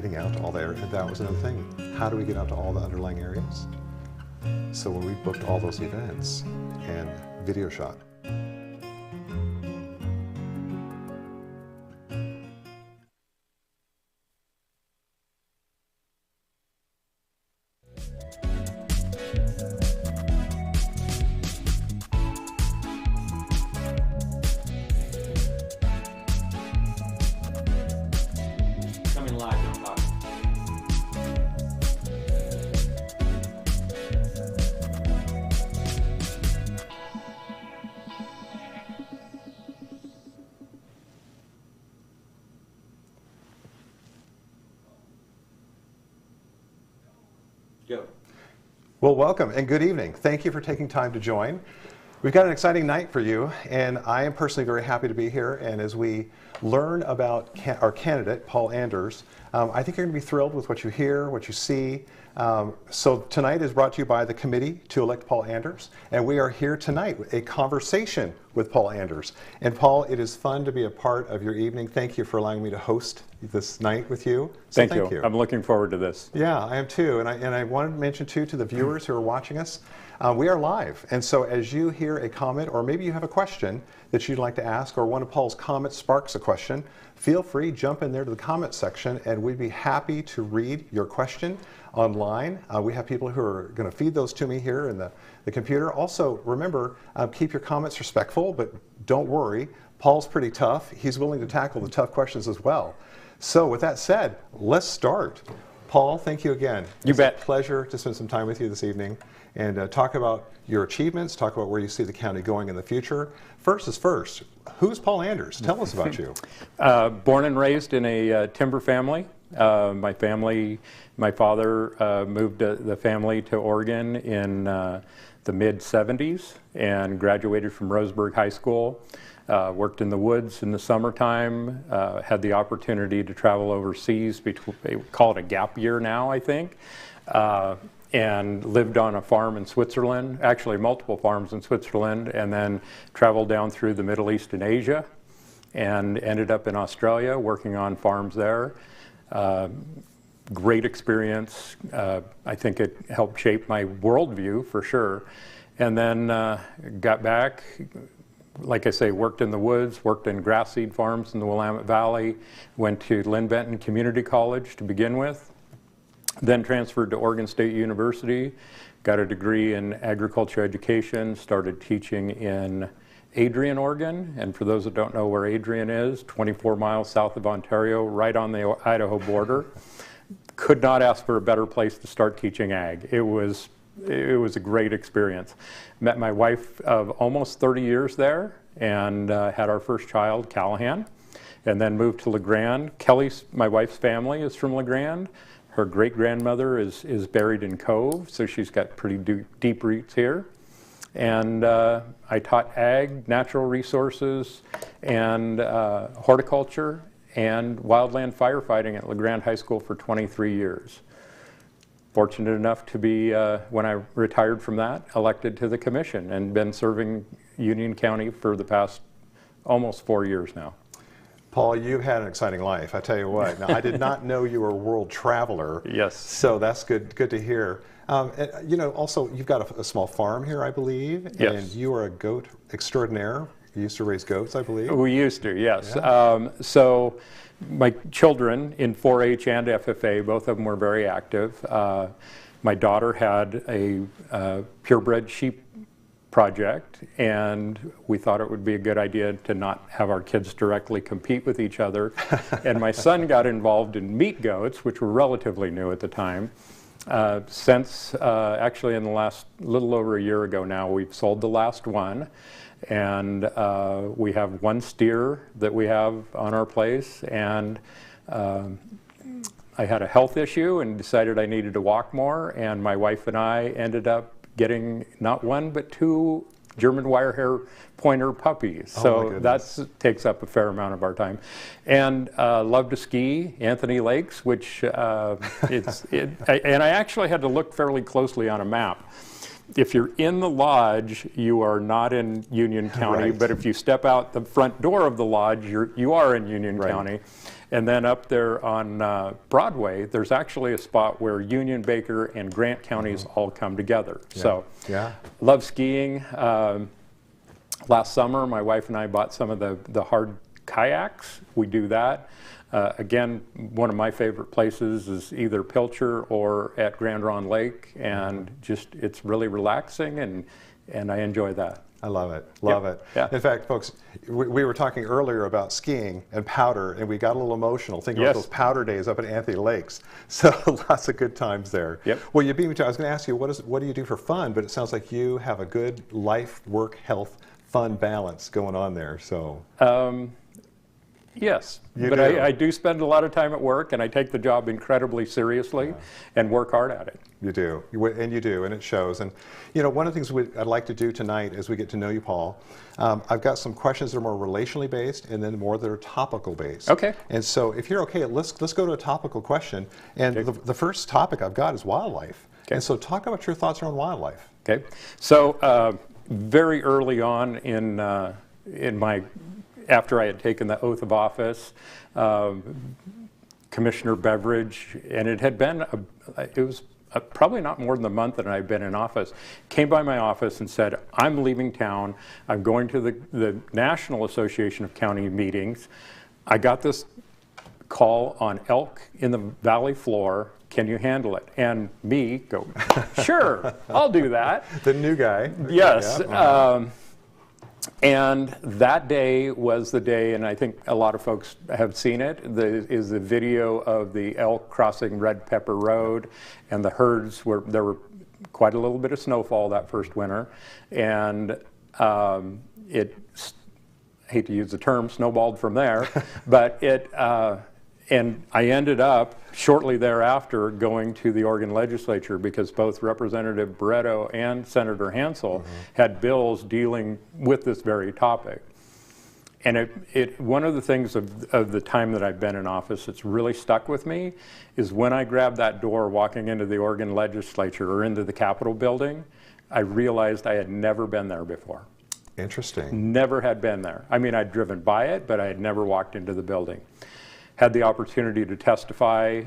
getting out to all the areas. That was another thing. How do we get out to all the underlying areas? So when we booked all those events and video shot, Go. well, welcome and good evening. Thank you for taking time to join. We've got an exciting night for you, and I am personally very happy to be here. And as we learn about our candidate, Paul Anderes, I think you're going to be thrilled with what you hear, what you see. So tonight is brought to you by the committee to elect Paul Anderes, and we are here tonight with a conversation with Paul Anderes. And Paul, it is fun to be a part of your evening. Thank you for allowing me to host this night with you. So thank you. I'm looking forward to this. Yeah, I am too. And I wanted to mention too to the viewers who are watching us, we are live. And so as you hear a comment, or maybe you have a question that you'd like to ask, or one of Paul's comments sparks a question, feel free, jump in there to the comment section, and we'd be happy to read your question online. We have people who are going to feed those to me here in the computer. Also, remember, keep your comments respectful, but don't worry. Paul's pretty tough. He's willing to tackle the tough questions as well. So with that said, let's start. Paul, thank you again. You bet. It's a pleasure to spend some time with you this evening and talk about your achievements, talk about where you see the county going in the future. First is first, who's Paul Anderes? Tell us about you. Born and raised in a timber family. My father moved the family to Oregon in the mid-70s and graduated from Roseburg High School. Worked in the woods in the summertime, had the opportunity to travel overseas, they call it a gap year now, I think, and lived on a farm in Switzerland, actually multiple farms in Switzerland, and then traveled down through the Middle East and Asia, and ended up in Australia working on farms there. Great experience. I think it helped shape my worldview for sure. And then got back. Like I say, worked in the woods, worked in grass seed farms in the Willamette Valley, went to Lynn Benton Community College to begin with, then transferred to Oregon State University, got a degree in agriculture education, started teaching in Adrian, Oregon, and for those that don't know where Adrian is, 24 miles south of Ontario, right on the Idaho border. Could not ask for a better place to start teaching ag. It was a great experience. Met my wife of almost 30 years there and had our first child, Callahan, and then moved to LeGrand. My wife's family is from LeGrand. Her great-grandmother is buried in Cove, so she's got pretty deep roots here. And I taught ag, natural resources, and horticulture and wildland firefighting at LeGrand High School for 23 years. Fortunate enough to be, when I retired from that, elected to the commission and been serving Union County for the past almost 4 years now. Paul, you've had an exciting life, I tell you what. Now, I did not know you were a world traveler. Yes. So that's good to hear. You know, also, you've got a small farm here, I believe. Yes. And you are a goat extraordinaire. You used to raise goats, I believe. We used to, yes. Yeah. So my children in 4-H and FFA, both of them were very active. My daughter had a purebred sheep project, and we thought it would be a good idea to not have our kids directly compete with each other. And my son got involved in meat goats, which were relatively new at the time. Since actually in the last little over a year ago now, we've sold the last one. And we have one steer that we have on our place, and I had a health issue and decided I needed to walk more, and my wife and I ended up getting not one but 2 German Wirehair pointer puppies. So that takes up a fair amount of our time. And love to ski, Anthony Lakes, which and I actually had to look fairly closely on a map. If you're in the lodge, you are not in Union County, right. But if you step out the front door of the lodge, you are in Union right. County. And then up there on Broadway, there's actually a spot where Union, Baker, and Grant counties all come together. Yeah. So, yeah. Love skiing. Last summer, my wife and I bought some of the hard kayaks. We do that. Again, one of my favorite places is either Pilcher or at Grand Ronde Lake, and just it's really relaxing, and I enjoy that. I love it. Love it. Yeah. In fact, folks, we were talking earlier about skiing and powder, and we got a little emotional thinking about those powder days up at Anthony Lakes. So lots of good times there. Yep. Well, you beat me to. I was going to ask you, what do you do for fun? But it sounds like you have a good life, work, health, fun balance going on there. So. Yes, You but do. I do spend a lot of time at work, and I take the job incredibly seriously and work hard at it. You do, and you do, and it shows. And you know, one of the things I'd like to do tonight as we get to know you, Paul, I've got some questions that are more relationally based, and then more that are topical based. Okay. And so, if you're okay, let's go to a topical question. And the first topic I've got is wildlife. Okay. And so, talk about your thoughts around wildlife. Okay, so very early on in my after I had taken the oath of office, Commissioner Beveridge, and it had been, it was probably not more than a month that I'd been in office, came by my office and said, I'm leaving town, I'm going to the National Association of County Meetings. I got this call on elk in the valley floor, can you handle it? And me go, sure, I'll do that. The new guy. Yes. Yeah. And that day was the day, and I think a lot of folks have seen it, is the video of the elk crossing Red Pepper Road, and the herds there were quite a little bit of snowfall that first winter, and I hate to use the term, snowballed from there, but and I ended up shortly thereafter going to the Oregon legislature because both Representative Barreto and Senator Hansel had bills dealing with this very topic. And one of the things of the time that I've been in office that's really stuck with me is when I grabbed that door walking into the Oregon legislature or into the Capitol building, I realized I had never been there before. Interesting. Never had been there. I mean, I'd driven by it, but I had never walked into the building. Had the opportunity to testify,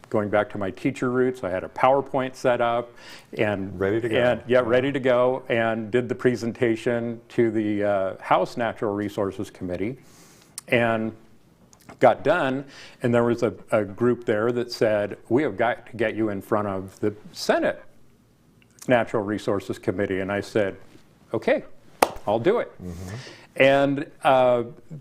going back to my teacher roots, I had a PowerPoint set up and ready to go. Ready to go, and did the presentation to the House Natural Resources Committee, and got done, and there was a group there that said, we have got to get you in front of the Senate Natural Resources Committee, and I said, okay, I'll do it. And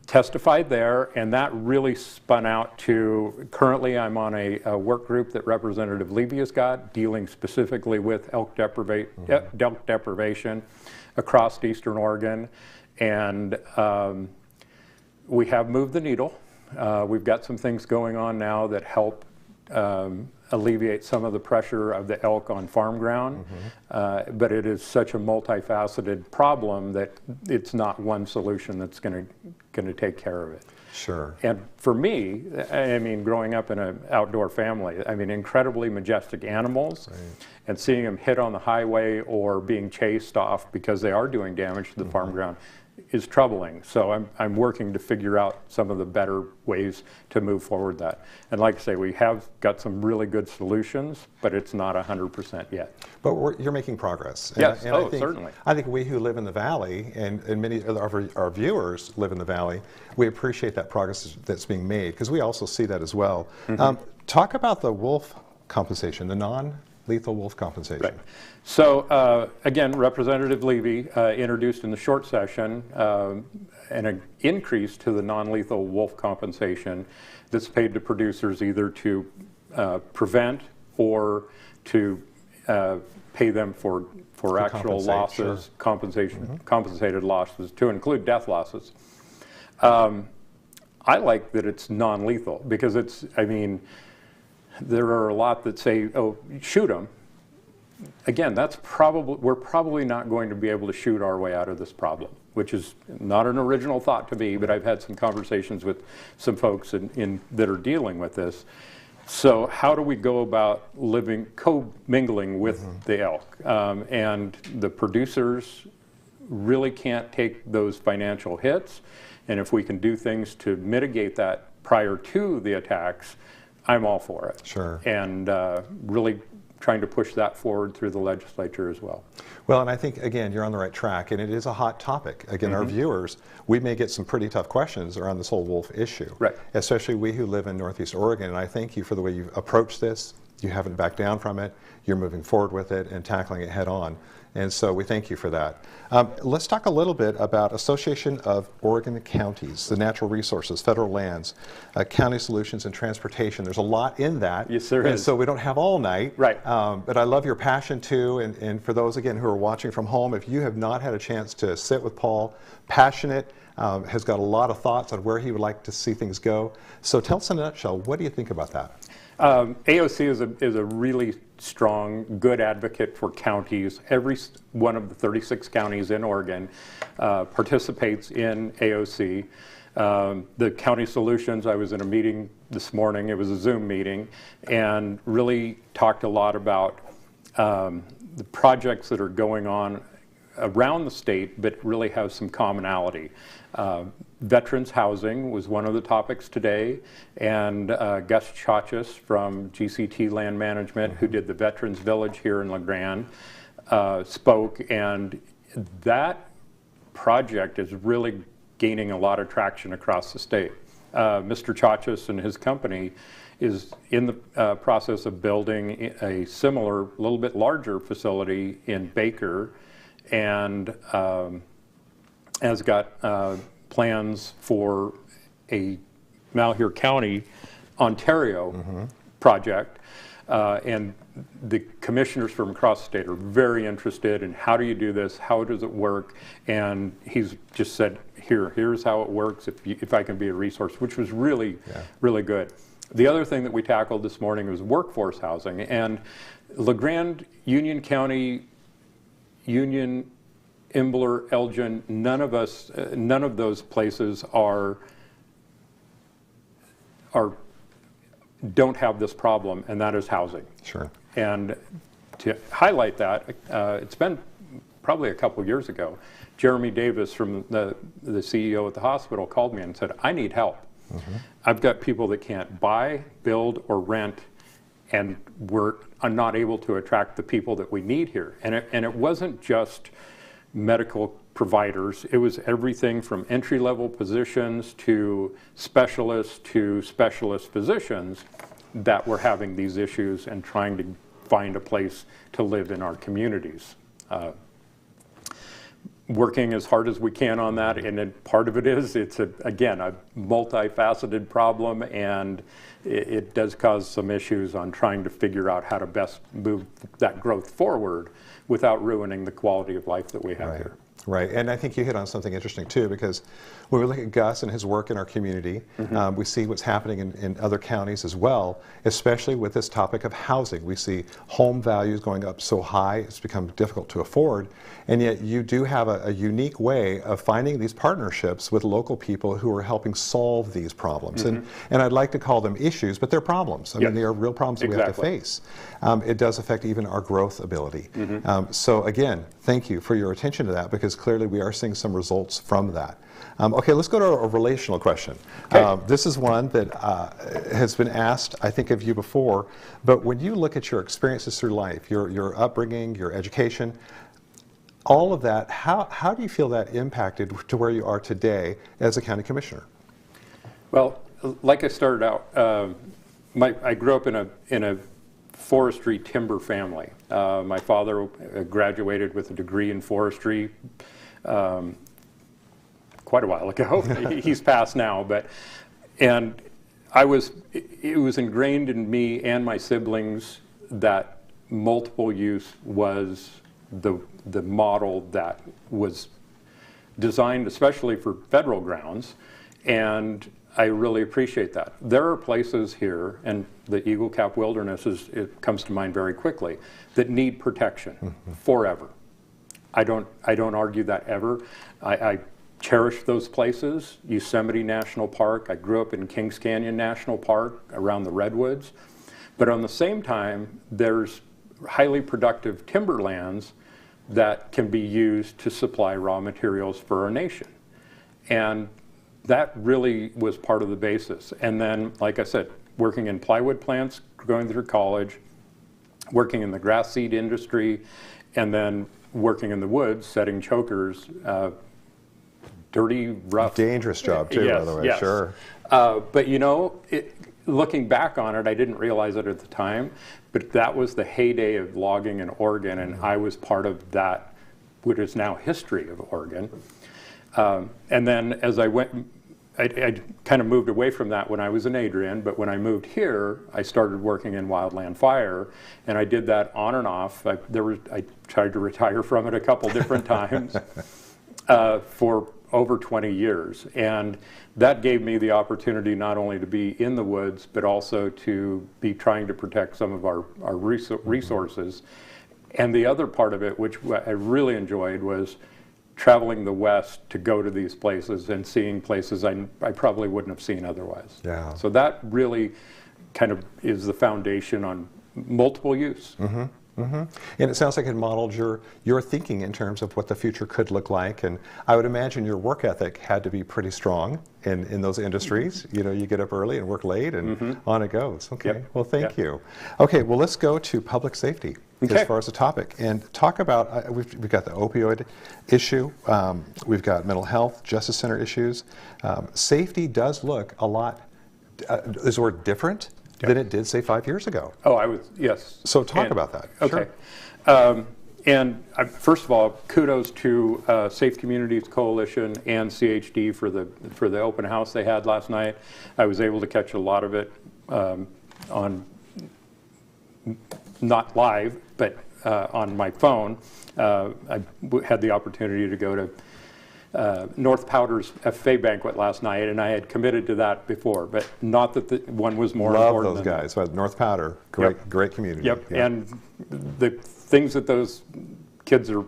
testified there, and that really spun out to, currently I'm on a work group that Representative Levy has got, dealing specifically with elk deprivation across Eastern Oregon, and we have moved the needle. We've got some things going on now that help alleviate some of the pressure of the elk on farm ground, but it is such a multifaceted problem that it's not one solution that's going to take care of it. Sure. And for me, I mean, growing up in an outdoor family, I mean, incredibly majestic animals, and seeing them hit on the highway or being chased off because they are doing damage to the farm ground is troubling. So I'm working to figure out some of the better ways to move forward that. And like I say, we have got some really good solutions, but it's not 100% yet. But you're making progress. Yes, and I think, certainly. I think we who live in the valley, and many of our viewers live in the valley, we appreciate that progress that's being made, because we also see that as well. Talk about the wolf compensation, the non-lethal wolf compensation. Right. So again, Representative Levy introduced in the short session an increase to the non-lethal wolf compensation that's paid to producers either to prevent or to pay them for actual losses, compensated losses, to include death losses. I like that it's non-lethal because it's, I mean, there are a lot that say, oh, shoot them. Again, we're probably not going to be able to shoot our way out of this problem, which is not an original thought to me, but I've had some conversations with some folks that are dealing with this. So how do we go about co-mingling with the elk? And the producers really can't take those financial hits, And if we can do things to mitigate that prior to the attacks, I'm all for it. Sure. And really trying to push that forward through the legislature as well. Well, and I think, again, you're on the right track, and it is a hot topic. Again, our viewers, we may get some pretty tough questions around this whole wolf issue. Right. Especially we who live in Northeast Oregon, and I thank you for the way you've approached this. You haven't backed down from it. You're moving forward with it and tackling it head on. And so we thank you for that. Let's talk a little bit about Association of Oregon Counties, the natural resources, federal lands, county solutions, and transportation. There's a lot in that. Yes, there is. is. So we don't have all night. Right. But I love your passion too. And for those, again, who are watching from home, if you have not had a chance to sit with Paul, passionate, has got a lot of thoughts on where he would like to see things go. So tell us in a nutshell, what do you think about that? AOC is a really strong, good advocate for counties. Every one of the 36 counties in Oregon participates in AOC. The county solutions, I was in a meeting this morning, it was a Zoom meeting, and really talked a lot about the projects that are going on around the state, but really have some commonality. Veterans housing was one of the topics today, and Gus Chachas from GCT Land Management, who did the Veterans Village here in La Grande, spoke, and that project is really gaining a lot of traction across the state. Mr. Chachas and his company is in the process of building a similar, a little bit larger facility in Baker, and has got plans for a Malheur County, Ontario project. And the commissioners from across the state are very interested in how do you do this, how does it work, and he's just said, here's how it works if I can be a resource, which was really, really good. The other thing that we tackled this morning was workforce housing, and La Grande, Union County, Union, Imbler, Elgin, none of those places don't have this problem, and that is housing. Sure. And to highlight that, it's been probably a couple years ago, Jeremy Davis from the CEO at the hospital called me and said, I need help. I've got people that can't buy, build, or rent, and we're not able to attract the people that we need here. And it wasn't just medical providers. It was everything from entry-level positions to specialist physicians that were having these issues and trying to find a place to live in our communities. Working as hard as we can on that, and part of it is again a multifaceted problem, and it does cause some issues on trying to figure out how to best move that growth forward without ruining the quality of life that we have here. Right, and I think you hit on something interesting too, because when we look at Gus and his work in our community, we see what's happening in other counties as well, especially with this topic of housing. We see home values going up so high, it's become difficult to afford, and yet you do have a unique way of finding these partnerships with local people who are helping solve these problems. And I'd like to call them issues, but they're problems. I mean, they are real problems that we have to face. It does affect even our growth ability. So again, thank you for your attention to that, because clearly we are seeing some results from that. Okay, let's go to a relational question. Okay. This is one that has been asked, I think, of you before, but when you look at your experiences through life, your upbringing, your education, all of that, how do you feel that impacted to where you are today as a county commissioner? Well, like I started out, I grew up in a forestry timber family. My father graduated with a degree in forestry quite a while ago. He's passed now, and it was ingrained in me and my siblings that multiple use was the model that was designed especially for federal grounds, and I really appreciate that. There are places here, and the Eagle Cap Wilderness it comes to mind very quickly, that need protection forever. I don't argue that ever. I cherish those places. Yosemite National Park. I grew up in Kings Canyon National Park around the redwoods. But on the same time, there's highly productive timberlands that can be used to supply raw materials for our nation. And that really was part of the basis. And then, like I said, working in plywood plants, going through college, working in the grass seed industry, and then working in the woods, setting chokers, dirty, rough. Dangerous job too, yes, by the way, yes. sure. But you know, looking back on it, I didn't realize it at the time, but that was the heyday of logging in Oregon, and I was part of that, what is now history of Oregon. And then as I went, I kind of moved away from that when I was in Adrian, but when I moved here, I started working in wildland fire, and I did that on and off. I tried to retire from it a couple different times for over 20 years. And that gave me the opportunity not only to be in the woods, but also to be trying to protect some of our resources. And the other part of it, which I really enjoyed, was traveling the West to go to these places and seeing places I probably wouldn't have seen otherwise. Yeah. So that really kind of is the foundation on multiple use. Mm-hmm. Mm-hmm. And it sounds like it modeled your thinking in terms of what the future could look like. And I would imagine your work ethic had to be pretty strong in those industries. You know, you get up early and work late, and on it goes. Okay, Yep. well, thank you. Okay, well, let's go to public safety as far as the topic, and talk about, we've got the opioid issue, we've got mental health, justice center issues. Safety does look a lot, is the word different? Than it did, say, 5 years ago. Oh, yes. So talk about that. Okay. Sure. First of all, kudos to Safe Communities Coalition and CHD for the open house they had last night. I was able to catch a lot of it on, not live, but on my phone. I had the opportunity to go to North Powder's FFA banquet last night, and I had committed to that before, but not that the one was more important. Love those guys. So North Powder, great community. Yep. And the things that those kids are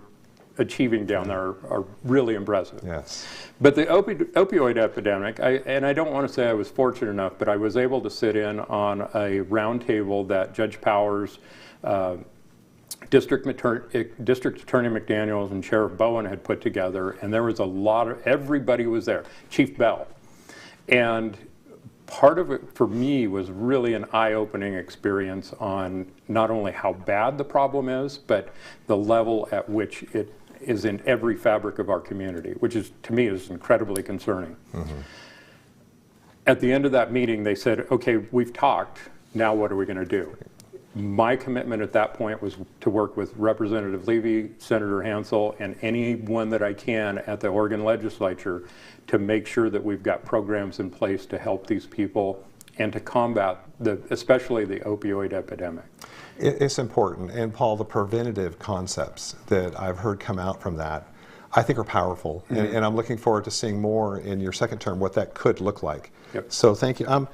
achieving down there are really impressive. Yes. But the opioid epidemic, and I don't want to say I was fortunate enough, but I was able to sit in on a roundtable that Judge Powers, District Attorney McDaniels, and Sheriff Bowen had put together, and there was a lot of, everybody was there, Chief Bell. And part of it for me was really an eye-opening experience on not only how bad the problem is, but the level at which it is in every fabric of our community, which is, to me, is incredibly concerning. At the end of that meeting, they said, okay, we've talked, now what are we going to do? My commitment at that point was to work with Representative Levy, Senator Hansel, and anyone that I can at the Oregon legislature to make sure that we've got programs in place to help these people and to combat especially the opioid epidemic. It's important, and Paul, the preventative concepts that I've heard come out from that, I think are powerful, and I'm looking forward to seeing more in your second term what that could look like. Yep. So thank you.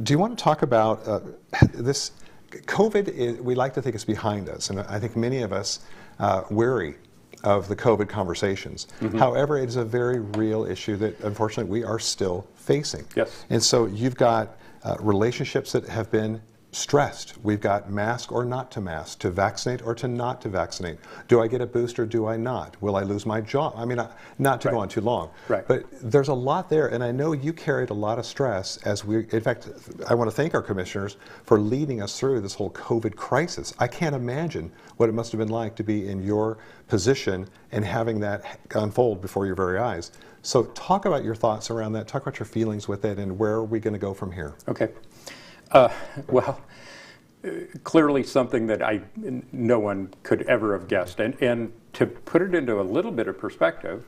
Do you want to talk about this? COVID, we like to think it's behind us, and I think many of us weary of the COVID conversations. However, it is a very real issue that unfortunately we are still facing. Yes. And so you've got relationships that have been stressed. We've got mask or not to mask, to vaccinate or to not to vaccinate. Do I get a booster, do I not? Will I lose my job? I mean, not to go on too long. Right. But there's a lot there, and I know you carried a lot of stress as in fact, I want to thank our commissioners for leading us through this whole COVID crisis. I can't imagine what it must have been like to be in your position and having that unfold before your very eyes. So talk about your thoughts around that, talk about your feelings with it, and where are we going to go from here? Okay. Well, clearly something that no one could ever have guessed. And to put it into a little bit of perspective,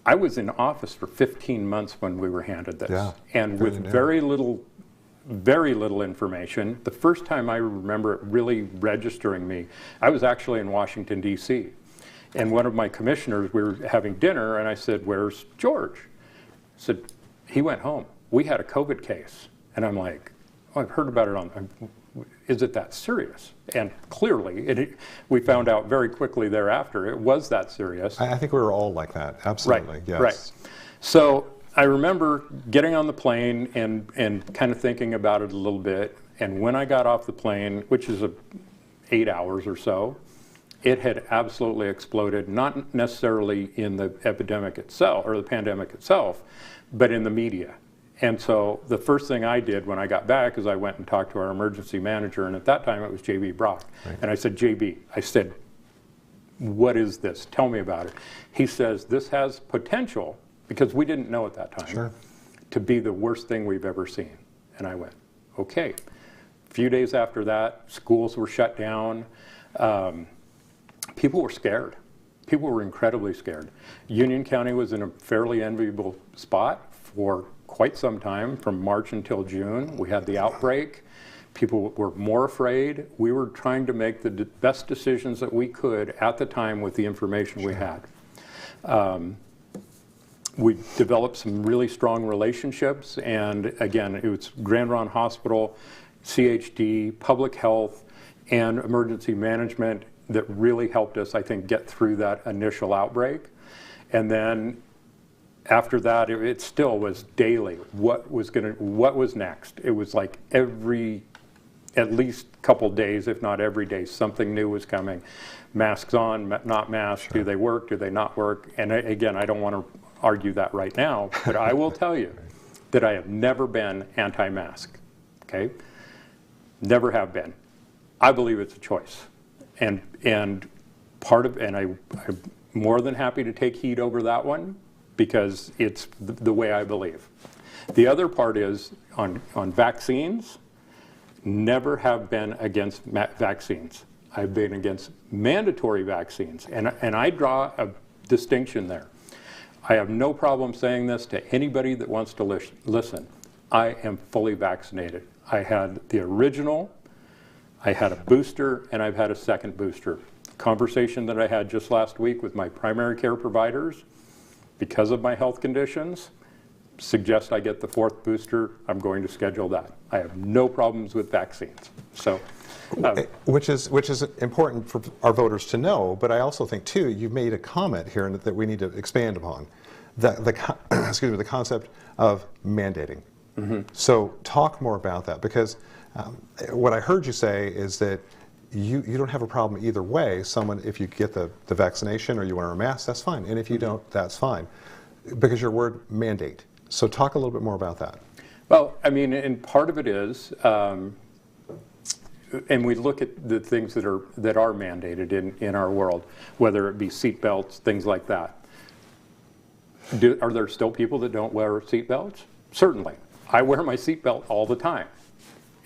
I was in office for 15 months when we were handed this. Yeah, and with very little information. The first time I remember it really registering me, I was actually in Washington, D.C. And one of my commissioners, we were having dinner, and I said, "Where's George?" I said, "He went home. We had a COVID case." And I'm like, "Oh, I've heard about it is it that serious?" And clearly, we found out very quickly thereafter, it was that serious. I think we were all like that, absolutely, right, yes. Right. So I remember getting on the plane and kind of thinking about it a little bit. And when I got off the plane, which is 8 hours or so, it had absolutely exploded, not necessarily in the epidemic itself or the pandemic itself, but in the media. And so the first thing I did when I got back is I went and talked to our emergency manager, and at that time it was JB Brock. Right. And I said, JB, I said, what is this? Tell me about it. He says, this has potential, because we didn't know at that time, sure, to be the worst thing we've ever seen. And I went, okay. A few days after that, schools were shut down. People were scared. People were incredibly scared. Union County was in a fairly enviable spot for quite some time, from March until June. We had the outbreak. People were more afraid. We were trying to make the best decisions that we could at the time with the information we had. We developed some really strong relationships, and again, it was Grand Ronde Hospital, CHD, public health, and emergency management that really helped us, I think, get through that initial outbreak. And then after that, it still was daily. What was next? It was like at least couple days, if not every day, something new was coming. Masks on, not masks. Sure. Do they work? Do they not work? And again, I don't want to argue that right now, but I will tell you that I have never been anti-mask. Okay, never have been. I believe it's a choice, and I'm more than happy to take heat over that one, because it's the way I believe. The other part is on vaccines, never have been against vaccines. I've been against mandatory vaccines, and I draw a distinction there. I have no problem saying this to anybody that wants to listen. I am fully vaccinated. I had the original, I had a booster, and I've had a second booster. Conversation that I had just last week with my primary care providers, because of my health conditions, suggest I get the fourth booster. I'm going to schedule that. I have no problems with vaccines. So, which is important for our voters to know. But I also think too, you've made a comment here that we need to expand upon, excuse me, the concept of mandating. Mm-hmm. So talk more about that, because what I heard you say is that you don't have a problem either way. If you get the vaccination or you wear a mask, that's fine. And if you don't, that's fine. Because your word mandate. So talk a little bit more about that. Well, I mean, and part of it is, and we look at the things that are mandated in our world, whether it be seat belts, things like that. Are there still people that don't wear seat belts? Certainly. I wear my seat belt all the time.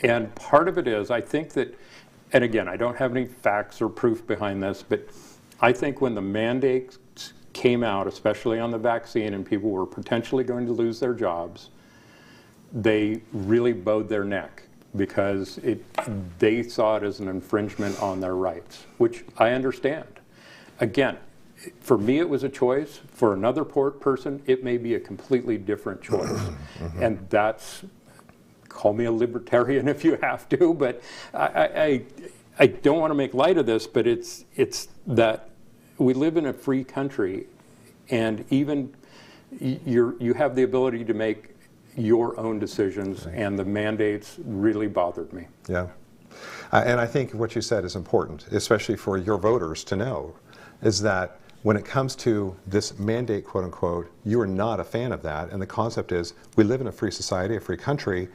And part of it is, I think that, and again, I don't have any facts or proof behind this, but I think when the mandates came out, especially on the vaccine, and people were potentially going to lose their jobs, they really bowed their neck, because they saw it as an infringement on their rights, which I understand. Again, for me it was a choice. For another person, it may be a completely different choice. Mm-hmm. And that's, call me a libertarian if you have to, but I don't want to make light of this, but it's that we live in a free country, and even you have the ability to make your own decisions, and the mandates really bothered me. Yeah. And I think what you said is important, especially for your voters to know, is that when it comes to this mandate, quote unquote, you are not a fan of that. And the concept is, we live in a free society, a free country.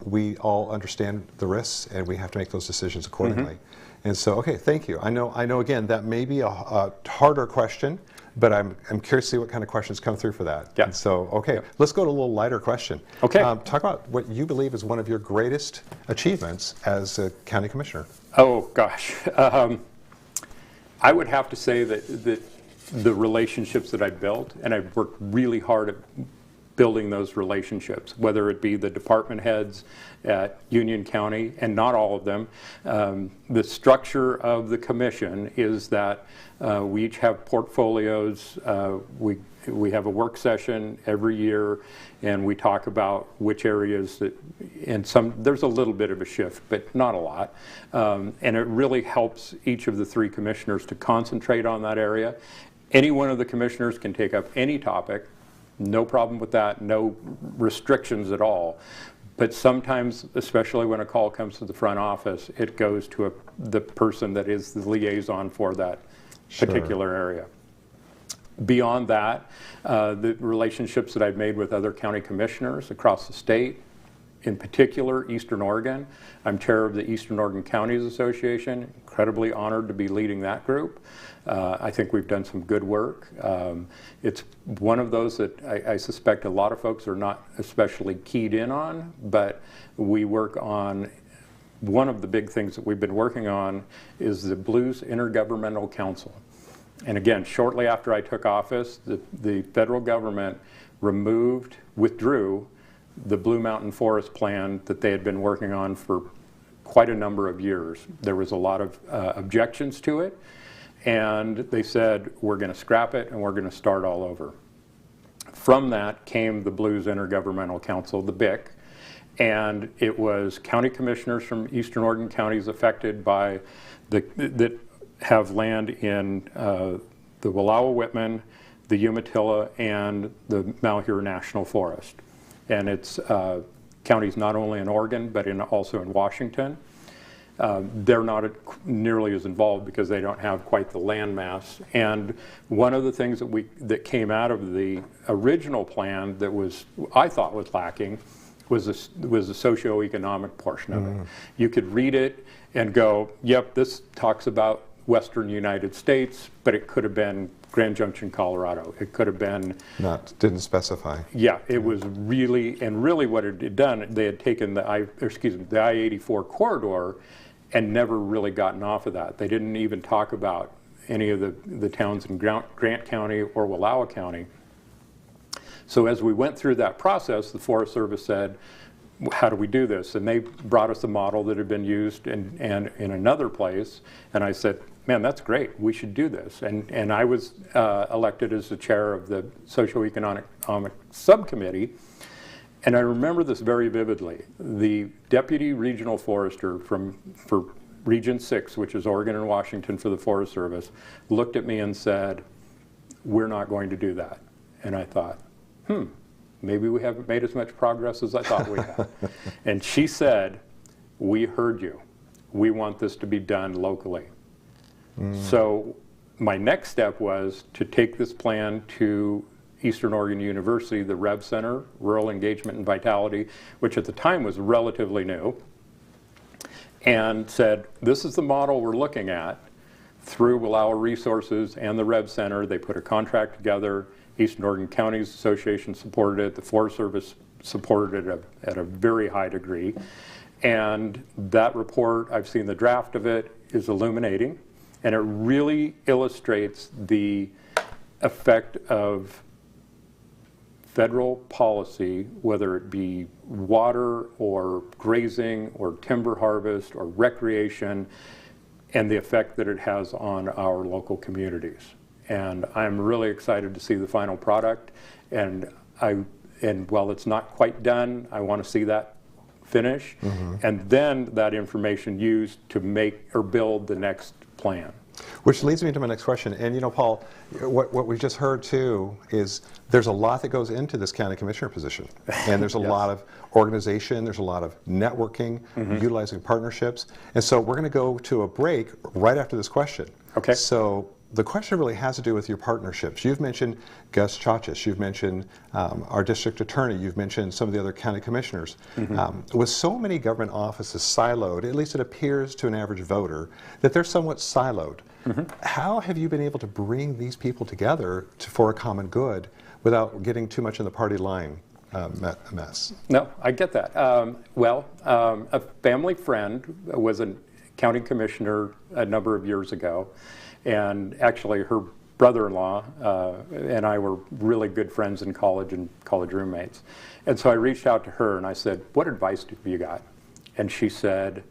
We all understand the risks, and we have to make those decisions accordingly. Mm-hmm. And so, okay, thank you. I know again, that may be a harder question, but I'm curious to see what kind of questions come through for that. Yeah. And so, okay, let's go to a little lighter question. Okay. Talk about what you believe is one of your greatest achievements as a county commissioner. Oh, gosh. I would have to say that the relationships that I built, and I've worked really hard at building those relationships, whether it be the department heads at Union County, and not all of them. The structure of the commission is that we each have portfolios. We have a work session every year, and we talk about which areas that, and there's a little bit of a shift, but not a lot. And it really helps each of the three commissioners to concentrate on that area. Any one of the commissioners can take up any topic. No problem with that, no restrictions at all. But sometimes, especially when a call comes to the front office, it goes to the person that is the liaison for that particular area. Beyond that, the relationships that I've made with other county commissioners across the state, in particular Eastern Oregon. I'm chair of the Eastern Oregon Counties Association, incredibly honored to be leading that group. I think we've done some good work. It's one of those that I suspect a lot of folks are not especially keyed in on, but we work on, one of the big things that we've been working on is the Blues Intergovernmental Council. And again, shortly after I took office, the federal government withdrew the Blue Mountain Forest Plan that they had been working on for quite a number of years. There was a lot of objections to it, and they said, we're going to scrap it and we're going to start all over. From that came the Blues Intergovernmental Council, the BIC, and it was county commissioners from Eastern Oregon counties affected by that have land in the Wallowa-Whitman, the Umatilla, and the Malheur National Forest. And it's counties not only in Oregon, but also in Washington. They're not nearly as involved because they don't have quite the land mass. And one of the things that came out of the original plan that I thought was lacking was the socioeconomic portion of it. You could read it and go, yep, this talks about Western United States, but it could have been Grand Junction, Colorado. It could have been... Didn't specify. Yeah, it was really what it had done, they had taken the I-84 corridor and never really gotten off of that. They didn't even talk about any of the towns in Grant County or Wallowa County. So as we went through that process, the Forest Service said, how do we do this? And they brought us a model that had been used in another place, and I said, man, that's great, we should do this. And I was elected as the chair of the Socioeconomic Subcommittee, and I remember this very vividly. The Deputy Regional Forester for Region 6, which is Oregon and Washington for the Forest Service, looked at me and said, we're not going to do that. And I thought, maybe we haven't made as much progress as I thought we had. And she said, we heard you. We want this to be done locally. So my next step was to take this plan to Eastern Oregon University, the REV Center, Rural Engagement and Vitality, which at the time was relatively new, and said, this is the model we're looking at. Through Wallowa Resources and the REV Center, they put a contract together. Eastern Oregon Counties Association supported it. The Forest Service supported it at a very high degree. And that report, I've seen the draft of it, is illuminating. And it really illustrates the effect of federal policy, whether it be water or grazing or timber harvest or recreation, and the effect that it has on our local communities. And I'm really excited to see the final product. And while it's not quite done, I want to see that finish. And then that information used to make or build the next plan. Which leads me to my next question. And you know, Paul, what we just heard too is there's a lot that goes into this county commissioner position. And there's a lot of organization, there's a lot of networking, utilizing partnerships. And so we're going to go to a break right after this question. Okay. So the question really has to do with your partnerships. You've mentioned Gus Chachis, you've mentioned our district attorney, you've mentioned some of the other county commissioners. With so many government offices siloed, at least it appears to an average voter, that they're somewhat siloed. How have you been able to bring these people together for a common good without getting too much in the party line mess? No, I get that. A family friend was a county commissioner a number of years ago. And actually, her brother-in-law and I were really good friends in college and college roommates. And so I reached out to her and I said, what advice have you got? And she said,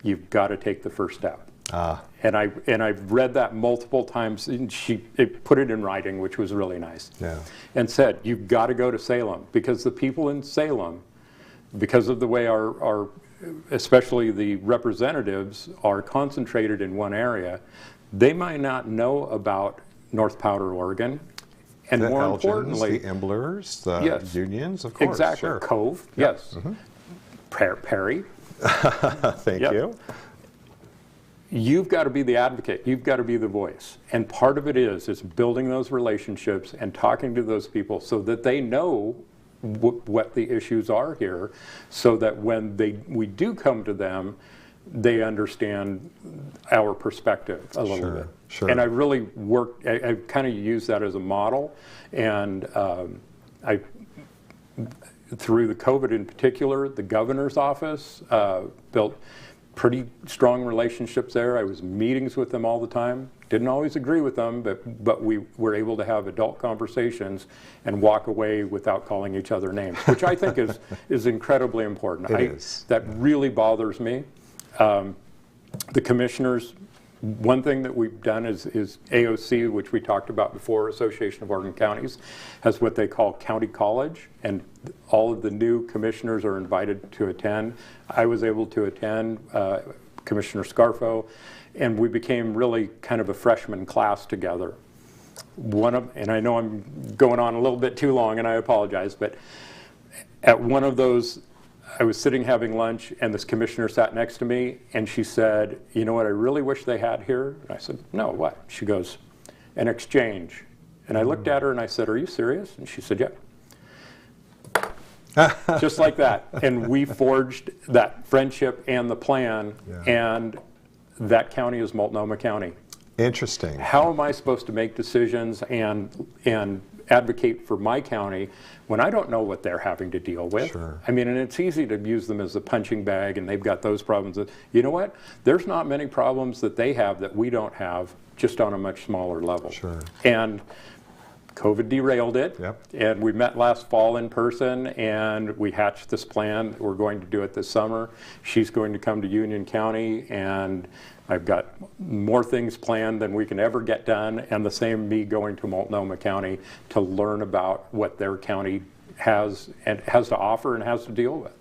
you've got to take the first step. And I've read that multiple times, and she put it in writing, which was really nice. Yeah. And said, you've got to go to Salem, because the people in Salem, because of the way our especially the representatives are concentrated in one area, they might not know about North Powder, Oregon, And the more Elgins, importantly, the Emblers, the yes, unions, of course. exactly. Sure. Cove, Yep. yes. Perry. Thank Yep. you. You've got to be the advocate. You've got to be the voice. And part of it is building those relationships and talking to those people so that they know what the issues are here, so that when we do come to them, they understand our perspective a little bit. Sure. And I really worked, I kind of use that as a model. And through the COVID in particular, the governor's office built pretty strong relationships there. I was in meetings with them all the time. Didn't always agree with them, but we were able to have adult conversations and walk away without calling each other names, which I think is incredibly important. That really bothers me. The commissioners, one thing that we've done is AOC, which we talked about before, Association of Oregon Counties, has what they call county college, and all of the new commissioners are invited to attend. I was able to attend, Commissioner Scarfo, and we became really kind of a freshman class together. And I know I'm going on a little bit too long, and I apologize, but at one of those, I was sitting having lunch, and this commissioner sat next to me, and she said, "You know what I really wish they had here?" And I said, "No, what?" She goes, "An exchange." And I looked at her and I said, "Are you serious?" And she said, "Yeah." Just like that. And we forged that friendship and the plan, and that county is Multnomah County. Interesting. How am I supposed to make decisions and advocate for my county when I don't know what they're having to deal with? Sure. I mean, and it's easy to use them as a punching bag, and they've got those problems. You know what? There's not many problems that they have that we don't have, just on a much smaller level. Sure. And COVID derailed it, and we met last fall in person, and we hatched this plan. We're going to do it this summer. She's going to come to Union County, and I've got more things planned than we can ever get done, and the same me going to Multnomah County to learn about what their county has to offer and has to deal with.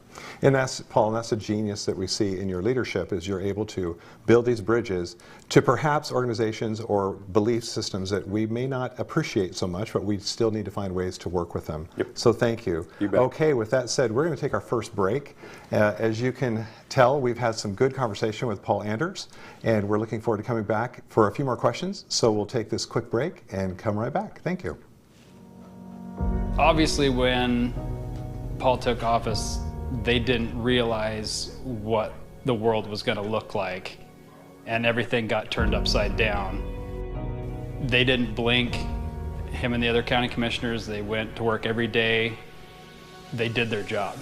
And that's, Paul, and that's a genius that we see in your leadership, is you're able to build these bridges to perhaps organizations or belief systems that we may not appreciate so much, but we still need to find ways to work with them. Yep. So thank you. You bet. Okay, with that said, we're going to take our first break. As you can tell, we've had some good conversation with Paul Anderes, and we're looking forward to coming back for a few more questions. So we'll take this quick break and come right back. Thank you. Obviously, when Paul took office, they didn't realize what the world was going to look like, and everything got turned upside down. They didn't blink. Him and the other county commissioners, they went to work every day. They did their job.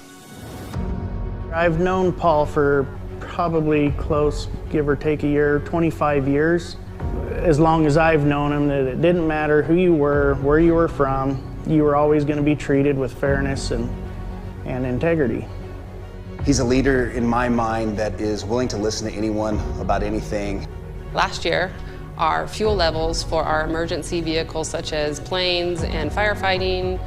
I've known Paul for probably close, give or take a year, 25 years. As long as I've known him, that it didn't matter who you were, where you were from, you were always going to be treated with fairness and integrity. He's a leader in my mind that is willing to listen to anyone about anything. Last year, our fuel levels for our emergency vehicles, such as planes and firefighting,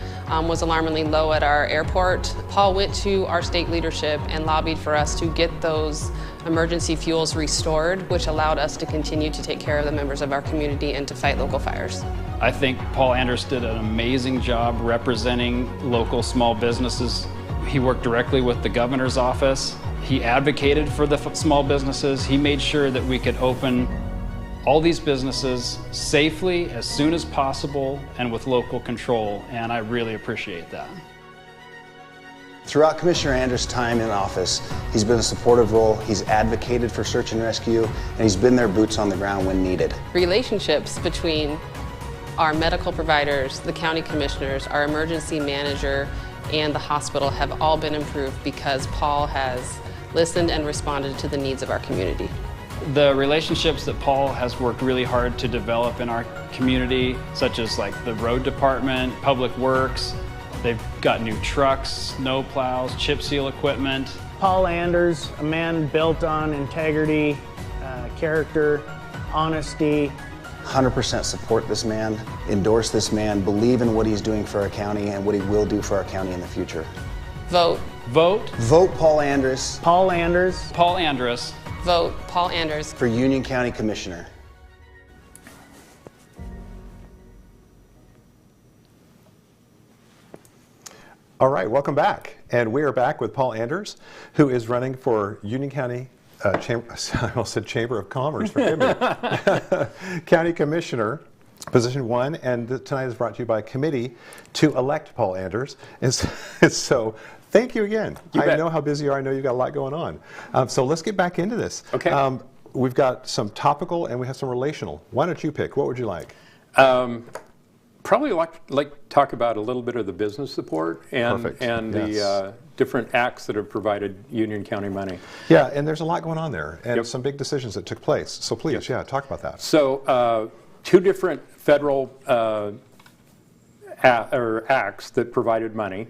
was alarmingly low at our airport. Paul went to our state leadership and lobbied for us to get those emergency fuels restored, which allowed us to continue to take care of the members of our community and to fight local fires. I think Paul Anderes did an amazing job representing local small businesses. He worked directly with the governor's office. He advocated for the small businesses. He made sure that we could open all these businesses safely, as soon as possible, and with local control, and I really appreciate that. Throughout Commissioner Anderes' time in office, he's been a supportive role, he's advocated for search and rescue, and he's been there boots on the ground when needed. Relationships between our medical providers, the county commissioners, our emergency manager, and the hospital have all been improved because Paul has listened and responded to the needs of our community. The relationships that Paul has worked really hard to develop in our community, such as like the road department, public works, they've got new trucks, snow plows, chip seal equipment. Paul Anderes, a man built on integrity, character, honesty. 100% support this man, endorse this man, believe in what he's doing for our county and what he will do for our county in the future. Vote. Vote. Vote Paul Anderes. Paul Anderes. Paul Anderes. Vote Paul Anderes. For Union County Commissioner. All right, welcome back. And we are back with Paul Anderes, who is running for Union County Chamber, I almost said Chamber of Commerce, forgive me. County Commissioner, position 1, and tonight is brought to you by a committee to elect Paul Anderes. And so thank you again. I know how busy you are. I know you've got a lot going on. So let's get back into this. Okay. We've got some topical and we have some relational. Why don't you pick? What would you like? Probably like to talk about a little bit of the business support and the different acts that have provided Union County money. Yeah, and there's a lot going on there, and some big decisions that took place. So please, talk about that. So 2 different federal acts that provided money.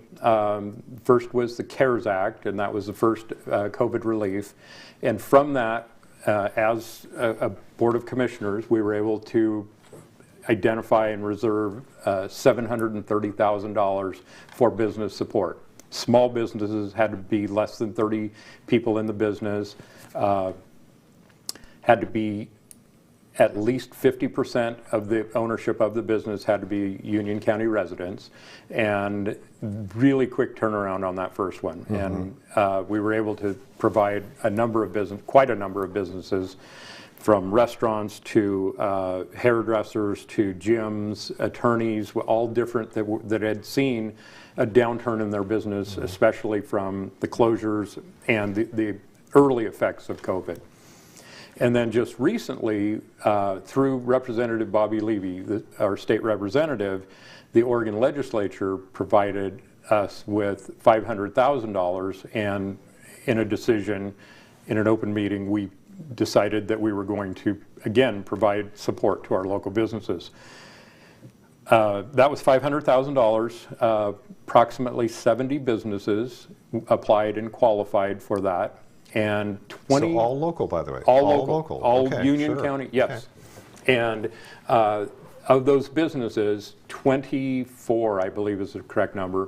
First was the CARES Act, and that was the first COVID relief. And from that, as a Board of Commissioners, we were able to identify and reserve $730,000 for business support. Small businesses had to be less than 30 people in the business, had to be at least 50% of the ownership of the business had to be Union County residents, and really quick turnaround on that first one. And we were able to provide quite a number of businesses, from restaurants to hairdressers to gyms, attorneys, all different that had seen a downturn in their business, especially from the closures and the early effects of COVID. And then just recently, through Representative Bobby Levy, our state representative, the Oregon legislature provided us with $500,000, and in a decision, in an open meeting, we decided that we were going to, again, provide support to our local businesses. That was $500,000. Approximately 70 businesses applied and qualified for that. And 20... So all local, by the way? All local. All Union County, yes. Okay. And of those businesses, 24, I believe is the correct number,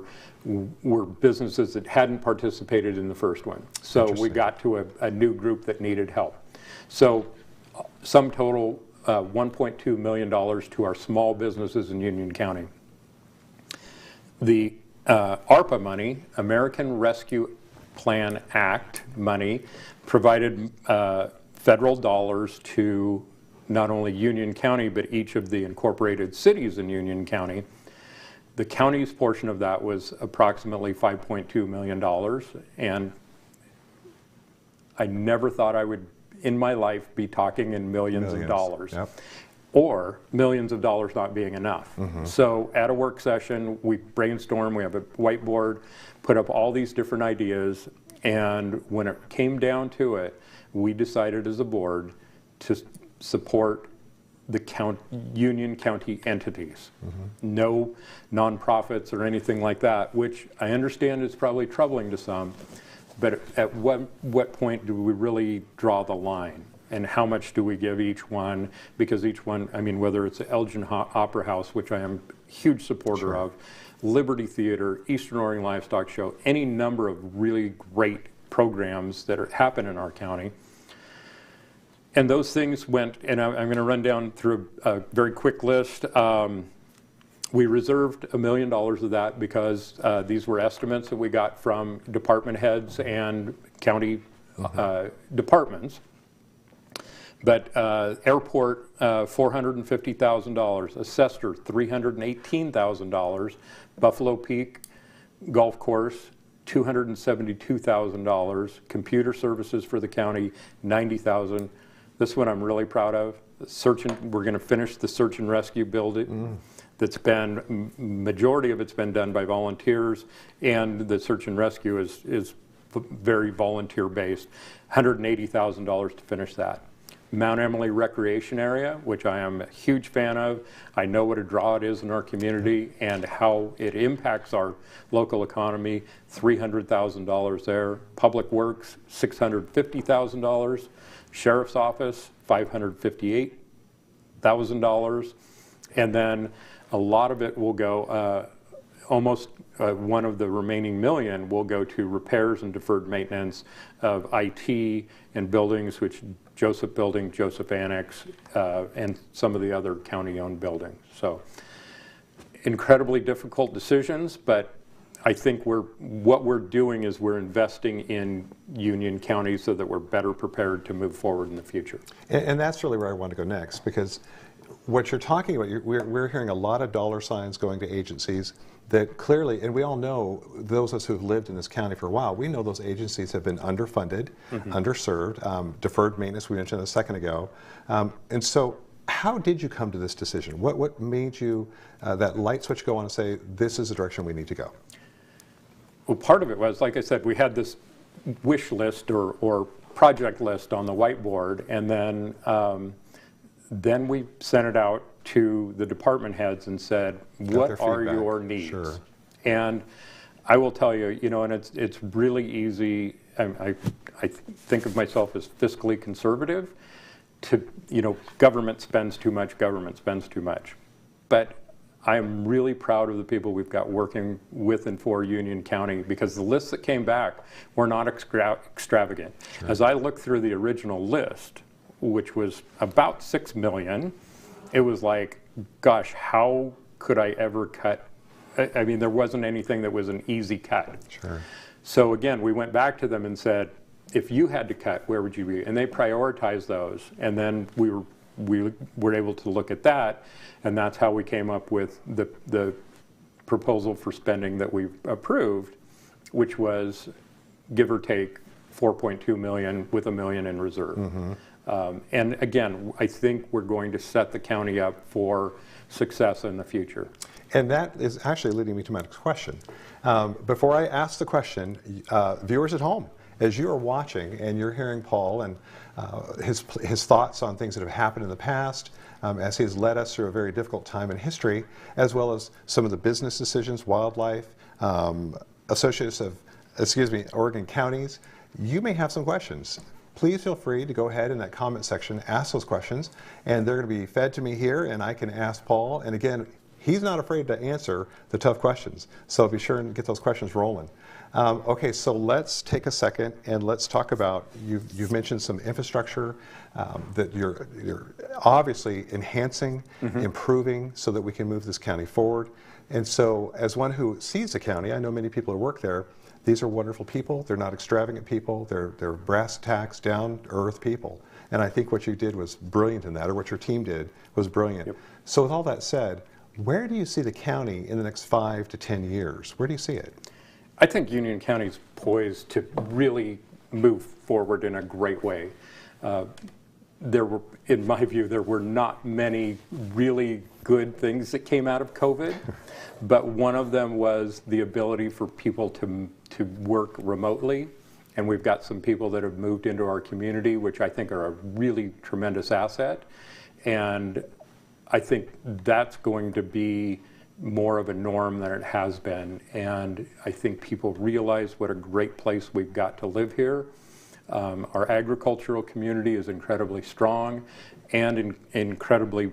were businesses that hadn't participated in the first one. So we got to a new group that needed help. So sum total, $1.2 million to our small businesses in Union County. The ARPA money, American Rescue Plan Act money, provided federal dollars to not only Union County, but each of the incorporated cities in Union County. The county's portion of that was approximately $5.2 million, and I never thought I would, in my life, be talking in millions of dollars. Yep. Or millions of dollars not being enough. So at a work session, we brainstorm, we have a whiteboard, put up all these different ideas, and when it came down to it, we decided as a board to support the Union County entities. No nonprofits or anything like that, which I understand is probably troubling to some, but at what point do we really draw the line? And how much do we give each one? Because each one, I mean, whether it's the Elgin Opera House, which I am a huge supporter of, Liberty Theater, Eastern Oregon Livestock Show, any number of really great programs that happen in our county. And those things went, and I'm going to run down through a very quick list. We reserved $1 million of that because these were estimates that we got from department heads and county departments. But airport, $450,000, assessor, $318,000, Buffalo Peak golf course, $272,000, computer services for the county, $90,000. This one I'm really proud of. We're going to finish the search and rescue building. That's been, majority of it's been done by volunteers, and the search and rescue is very volunteer based. $180,000 to finish that. Mount Emily Recreation Area, which I am a huge fan of. I know what a draw it is in our community and how it impacts our local economy. $300,000 there. Public Works, $650,000. Sheriff's Office, $558,000. And then a lot of it will go, almost one of the remaining $1 million will go to repairs and deferred maintenance of IT and buildings, which Joseph Building, Joseph Annex, and some of the other county-owned buildings. So incredibly difficult decisions, but I think what we're doing is we're investing in Union County so that we're better prepared to move forward in the future. And that's really where I want to go next, because what you're talking about, we're hearing a lot of dollar signs going to agencies that clearly, and we all know, those of us who've lived in this county for a while, we know those agencies have been underfunded, underserved, deferred maintenance, we mentioned a second ago. And so how did you come to this decision? What made you, that light switch go on and say, this is the direction we need to go? Well, part of it was, like I said, we had this wish list or project list on the whiteboard, and then we sent it out to the department heads and said, what are your needs? Sure. And I will tell you, and it's really easy. I think of myself as fiscally conservative. Government spends too much, government spends too much. But I'm really proud of the people we've got working with and for Union County, because the lists that came back were not extravagant. Sure. As I looked through the original list, which was about $6 million, it was like, gosh, how could I ever cut? I mean, there wasn't anything that was an easy cut. Sure. So again, we went back to them and said, if you had to cut, where would you be? And they prioritized those, and then we were able to look at that, and that's how we came up with the proposal for spending that we approved, which was, give or take, $4.2 million with $1 million in reserve. And again, I think we're going to set the county up for success in the future. And that is actually leading me to my next question. Before I ask the question, viewers at home, as you are watching and you're hearing Paul and his thoughts on things that have happened in the past, as he has led us through a very difficult time in history, as well as some of the business decisions, wildlife, associates of, Oregon counties, you may have some questions. Please feel free to go ahead in that comment section, ask those questions, and they're going to be fed to me here, and I can ask Paul. And again, he's not afraid to answer the tough questions, so be sure and get those questions rolling. Okay, so let's take a second and let's talk about, you've mentioned some infrastructure that you're obviously enhancing, improving, so that we can move this county forward. And so as one who sees the county, I know many people who work there, these are wonderful people. They're not extravagant people. They're brass tacks, down-to-earth people. And I think what you did was brilliant in that, or what your team did was brilliant. Yep. So with all that said, where do you see the county in the next 5 to 10 years? Where do you see it? I think Union County's poised to really move forward in a great way. In my view, there were not many really good things that came out of COVID, but one of them was the ability for people to work remotely. And we've got some people that have moved into our community, which I think are a really tremendous asset. And I think that's going to be more of a norm than it has been. And I think people realize what a great place we've got to live here. Our agricultural community is incredibly strong and incredibly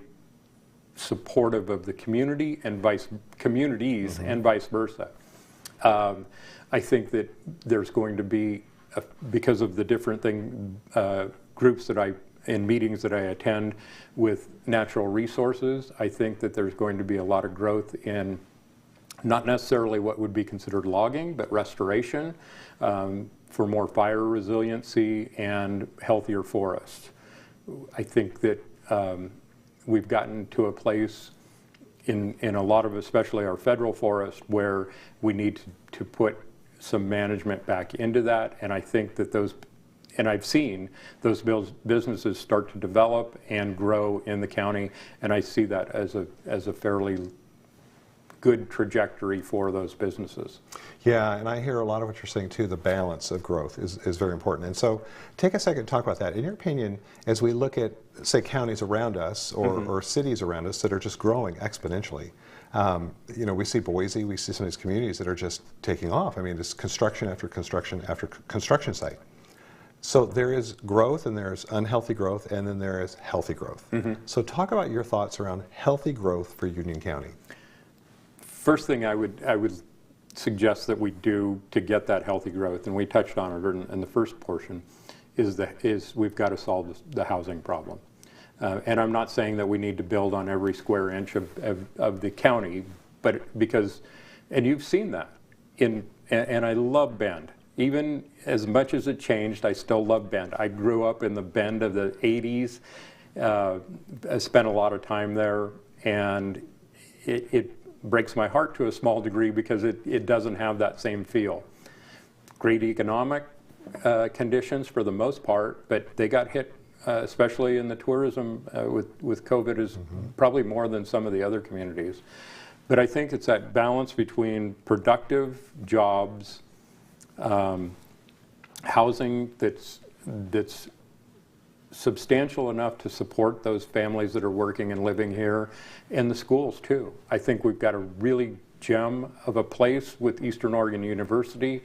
supportive of the community and communities and vice versa. I think that there's going to be, because of the different groups in meetings that I attend with natural resources, I think that there's going to be a lot of growth in not necessarily what would be considered logging, but restoration for more fire resiliency and healthier forests. I think that we've gotten to a place in a lot of, especially our federal forest, where we need to put some management back into that. And I think that and I've seen those businesses start to develop and grow in the county, and I see that as a fairly good trajectory for those businesses. Yeah, and I hear a lot of what you're saying too. The balance of growth is very important. And so take a second to talk about that. In your opinion, as we look at, say, counties around us or cities around us that are just growing exponentially, we see Boise, we see some of these communities that are just taking off. I mean, it's construction after construction after construction site. So there is growth, and there's unhealthy growth, and then there is healthy growth. So talk about your thoughts around healthy growth for Union County. First thing I would suggest that we do to get that healthy growth, and we touched on it in the first portion, is we've got to solve the housing problem. And I'm not saying that we need to build on every square inch of the county, but and you've seen that. and I love Bend. Even as much as it changed, I still love Bend. I grew up in the Bend of the 80s. I spent a lot of time there, and it breaks my heart to a small degree because it doesn't have that same feel. Great economic conditions for the most part, but they got hit, especially in the tourism with COVID, is probably more than some of the other communities. But I think it's that balance between productive jobs, housing that's substantial enough to support those families that are working and living here, and the schools too. I think we've got a really gem of a place with Eastern Oregon University.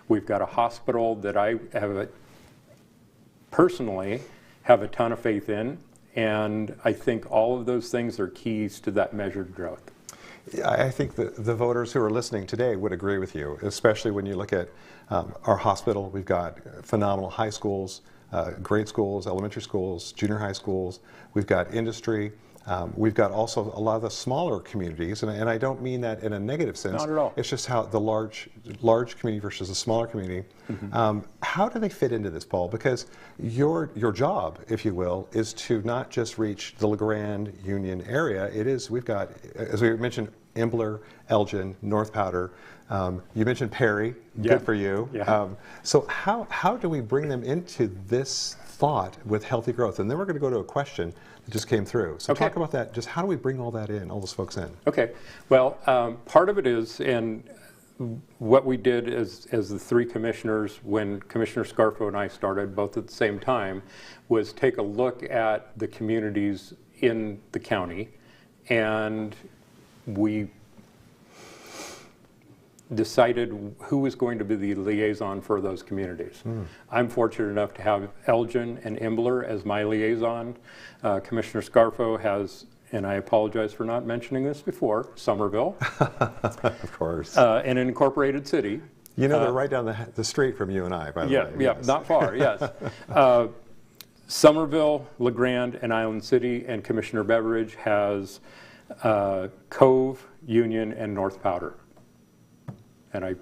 We've got a hospital that I have personally have a ton of faith in, and I think all of those things are keys to that measured growth. I think the voters who are listening today would agree with you, especially when you look at our hospital. We've got phenomenal high schools, grade schools, elementary schools, junior high schools. We've got industry. We've got also a lot of the smaller communities, and I don't mean that in a negative sense. Not at all. It's just how the large community versus the smaller community. How do they fit into this, Paul? Because your job, if you will, is to not just reach the LeGrand Union area. It is, we've got, as we mentioned, Ambler, Elgin, North Powder. You mentioned Perry. Yeah. Good for you. Yeah. So how do we bring them into this thought with healthy growth? And then we're going to go to a question that just came through. So Okay. talk about that. Just how do we bring all that in, all those folks in? Okay. Well, part of it is, and what we did as the three commissioners, when Commissioner Scarfo and I started, both at the same time, was take a look at the communities in the county, and we decided who was going to be the liaison for those communities. I'm fortunate enough to have Elgin and Ambler as my liaison. Commissioner Scarfo has, and I apologize for not mentioning this before, Somerville. Of course. An incorporated city. You know, they're right down the street from you and I, by the way. Yeah, Yes. not far, yes. Somerville, LeGrand, and Island City, and Commissioner Beveridge has Cove, Union, and North Powder. And I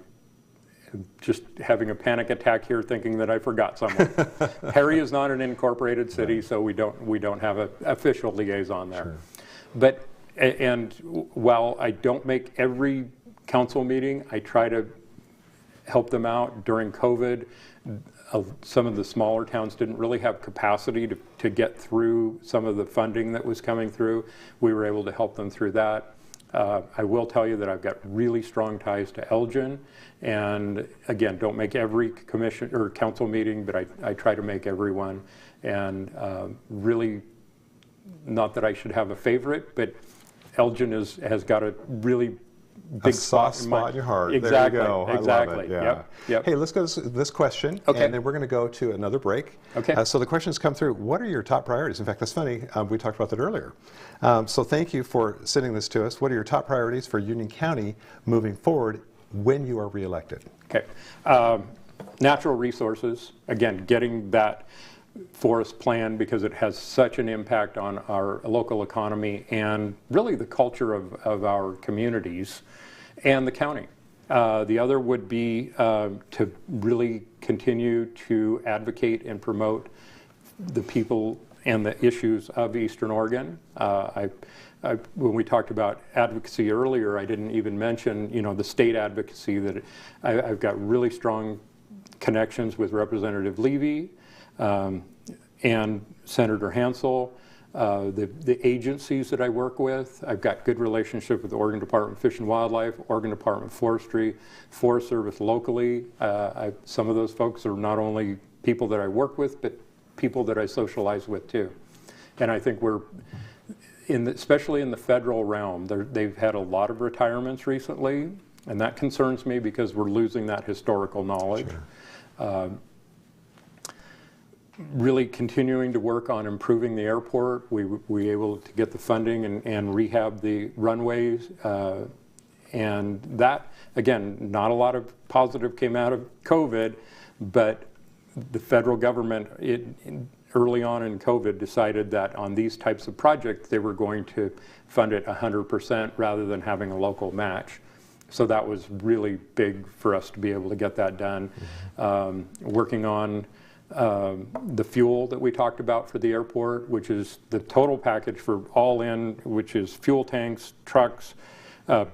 am just having a panic attack here thinking that I forgot someone. Perry is not an incorporated city, so we don't have an official liaison there. Sure. But, and while I don't make every council meeting, I try to help them out. During COVID, some of the smaller towns didn't really have capacity to get through some of the funding that was coming through. We were able to help them through that. I will tell you that I've got really strong ties to Elgin, and again, don't make every commission or council meeting, but I try to make every one. And really, not that I should have a favorite, but Elgin has got a really big soft spot in your heart. Exactly. There you go. Exactly. I love it. Yeah. Yep. Hey, let's go to this question, Okay. and then we're going to go to another break. Okay. So the questions come through. What are your top priorities? In fact, that's funny. We talked about that earlier. So thank you for sending this to us. What are your top priorities for Union County moving forward when you are reelected? Okay. Natural resources, again, getting that forest plan, because it has such an impact on our local economy and really the culture of our communities and the county. The other would be to really continue to advocate and promote the people and the issues of Eastern Oregon. When we talked about advocacy earlier, I didn't even mention, the state advocacy that I've got really strong connections with Representative Levy and Senator Hansel. The agencies that I work with, I've got good relationship with the Oregon Department of Fish and Wildlife, Oregon Department of Forestry, Forest Service locally. Some of those folks are not only people that I work with, but people that I socialize with too. And I think we're, especially in the federal realm, they've had a lot of retirements recently, and that concerns me because we're losing that historical knowledge. Sure. Really continuing to work on improving the airport. We were able to get the funding and rehab the runways. And that, again, not a lot of positive came out of COVID, but the federal government, early on in COVID, decided that on these types of projects, they were going to fund it 100% rather than having a local match. So that was really big for us to be able to get that done. Working on the fuel that we talked about for the airport, which is the total package for all in, which is fuel tanks, trucks,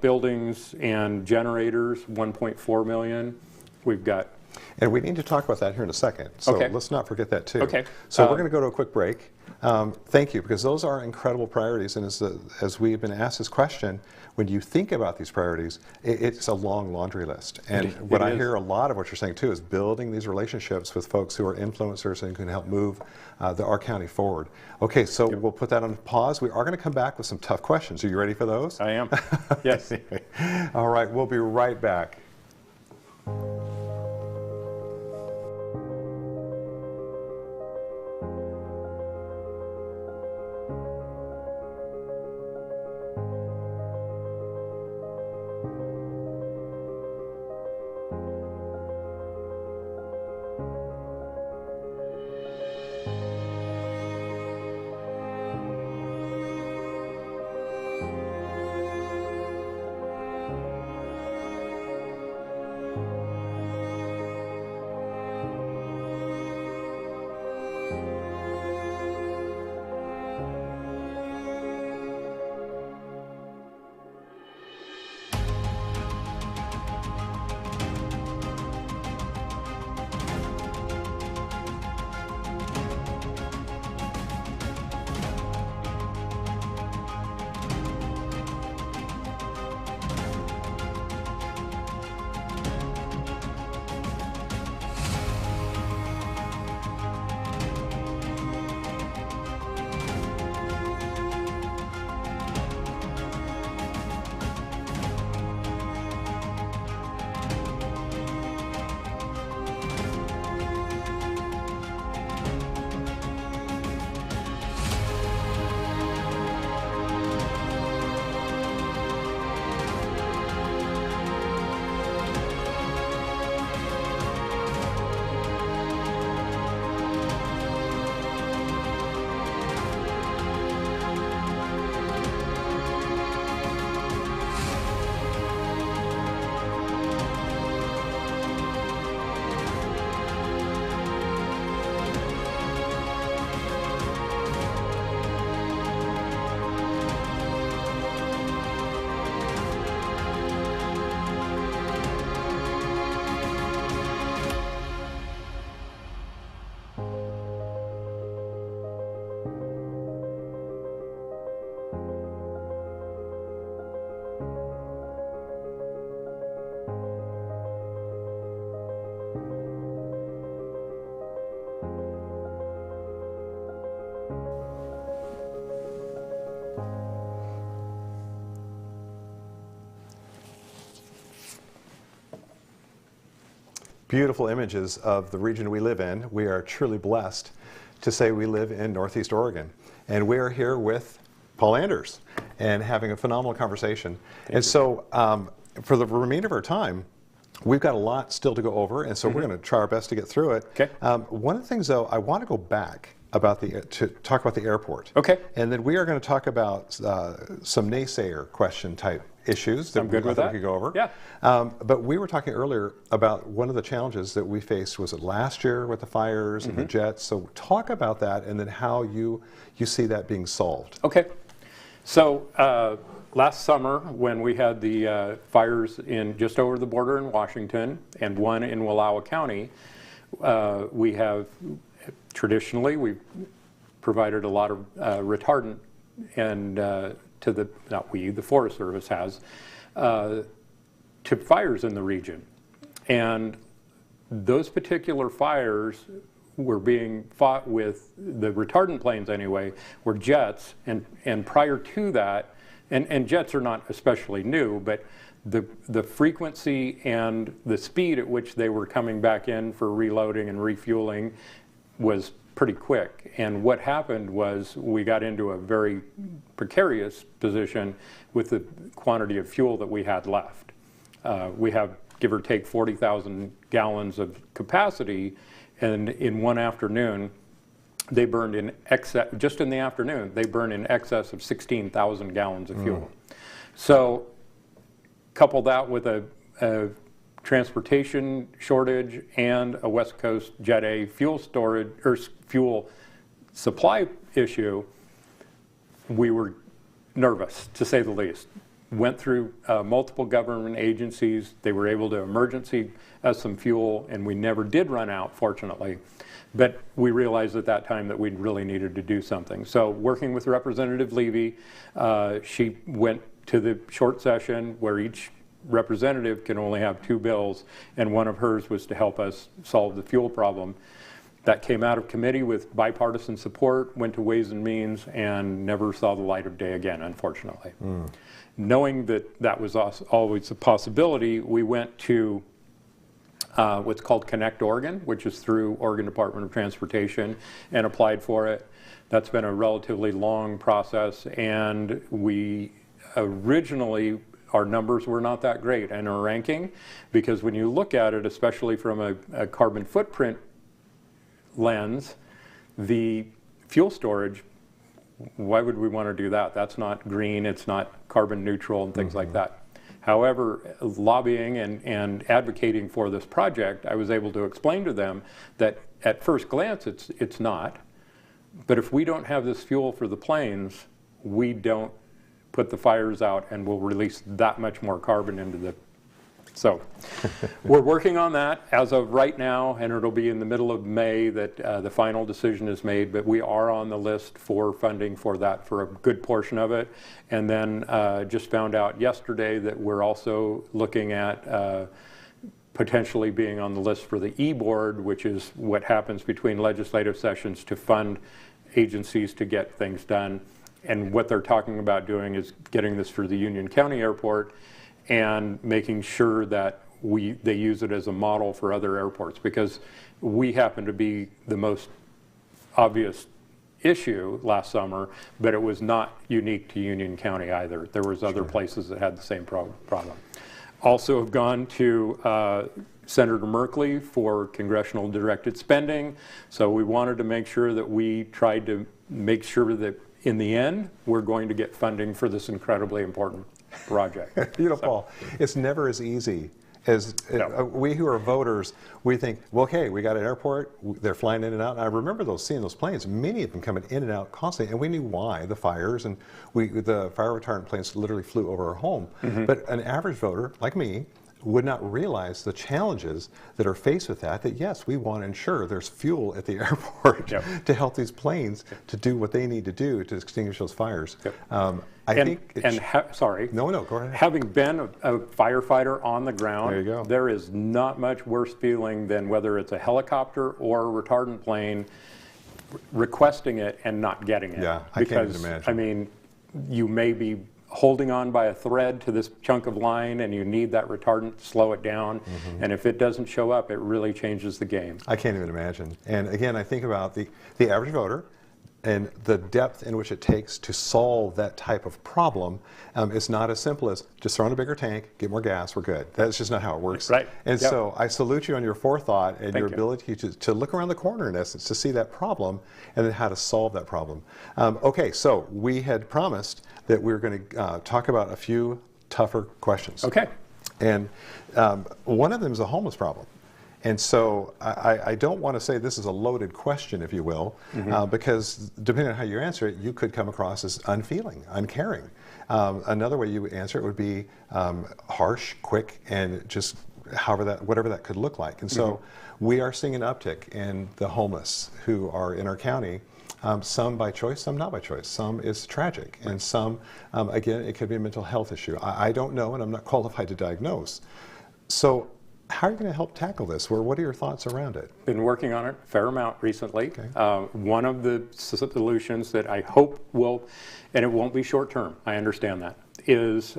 buildings, and generators, $1.4 million. We've got. And we need to talk about that here in a second. So Okay. let's not forget that too. Okay. So we're going to go to a quick break. Thank you, because those are incredible priorities. And as we've been asked this question, when you think about these priorities, it's a long laundry list. And what I hear a lot of what you're saying too is building these relationships with folks who are influencers and can help move our county forward. Okay, so we'll put that on pause. We are going to come back with some tough questions. Are you ready for those? I am. Yes. All right, we'll be right back. Beautiful images of the region we live in. We are truly blessed to say we live in Northeast Oregon. And we are here with Paul Anderes and having a phenomenal conversation. So for the remainder of our time, we've got a lot still to go over, and so we're going to try our best to get through it. Okay. One of the things, though, I want to go back about to talk about the airport. Okay. And then we are going to talk about some naysayer question type issues that I'm good we with that. could go over. Yeah. But we were talking earlier about one of the challenges that we faced, was it last year with the fires and the jets? So talk about that, and then how you see that being solved. Okay. So last summer, when we had the fires in just over the border in Washington and one in Wallowa County, we have traditionally we've provided a lot of retardant and to the, not we, the Forest Service has, to fires in the region. And those particular fires were being fought with, the retardant planes anyway, were jets. And prior to that, and jets are not especially new, but the frequency and the speed at which they were coming back in for reloading and refueling was pretty quick. And what happened was we got into a very precarious position with the quantity of fuel that we had left. We have, give or take, 40,000 gallons of capacity, and in one afternoon, they burned in excess, just in the afternoon, they burned in excess of 16,000 gallons of fuel. So couple that with a transportation shortage and a West Coast Jet A fuel storage or fuel supply issue, we were nervous, to say the least. Went through multiple government agencies. They were able to emergency us some fuel, and we never did run out, fortunately. But we realized at that time that we really needed to do something. So working with Representative Levy, she went to the short session where each representative can only have 2 bills, and one of hers was to help us solve the fuel problem. That came out of committee with bipartisan support, went to Ways and Means, and never saw the light of day again, unfortunately. Knowing that that was always a possibility, we went to what's called Connect Oregon, which is through Oregon Department of Transportation, and applied for it. That's been a relatively long process, and we originally, our numbers were not that great in our ranking, because when you look at it, especially from a carbon footprint lens, the fuel storage, why would we want to do that? That's not green, it's not carbon neutral and things like that. However, lobbying and advocating for this project, I was able to explain to them that at first glance it's not, but if we don't have this fuel for the planes, we don't put the fires out and we'll release that much more carbon into the... So we're working on that as of right now, and it'll be in the middle of May that the final decision is made, but we are on the list for funding for that for a good portion of it. And then just found out yesterday that we're also looking at potentially being on the list for the E-Board, which is what happens between legislative sessions to fund agencies to get things done. And what they're talking about doing is getting this for the Union County Airport and making sure that they use it as a model for other airports, because we happen to be the most obvious issue last summer, but it was not unique to Union County either. There was other places that had the same problem. Also have gone to Senator Merkley for congressional directed spending. So we wanted to make sure that we tried to make sure that in the end, we're going to get funding for this incredibly important project. You know, Paul, it's never as easy as we who are voters. We think, well, okay, we got an airport, they're flying in and out. And I remember seeing those planes, many of them coming in and out constantly, and we knew why, the fires, and the fire retardant planes literally flew over our home. But an average voter, like me, would not realize the challenges that are faced with that yes, we want to ensure there's fuel at the airport to help these planes to do what they need to do to extinguish those fires. Sorry. No, go ahead. Having been a firefighter on the ground, there you go. There is not much worse feeling than whether it's a helicopter or a retardant plane requesting it and not getting it. Yeah, I can't even imagine. I mean, you may be holding on by a thread to this chunk of line and you need that retardant to slow it down, and if it doesn't show up, it really changes the game. I can't even imagine. And again, I think about the average voter and the depth in which it takes to solve that type of problem. It's not as simple as just throw in a bigger tank, get more gas, we're good. That's just not how it works. Right. And so I salute you on your forethought and your ability to look around the corner, in essence, to see that problem and then how to solve that problem. Okay, so we had promised that we were going to talk about a few tougher questions. Okay. And one of them is a homeless problem. And so I don't want to say this is a loaded question, if you will, because depending on how you answer it, you could come across as unfeeling, uncaring. Another way you would answer it would be harsh, quick, and just whatever that could look like. And so we are seeing an uptick in the homeless who are in our county. Some by choice, some not by choice. Some is tragic, and some, again, it could be a mental health issue. I don't know, and I'm not qualified to diagnose. So how are you going to help tackle this? What are your thoughts around it? Been working on it a fair amount recently. Okay. One of the solutions that I hope will, and it won't be short term, I understand that, is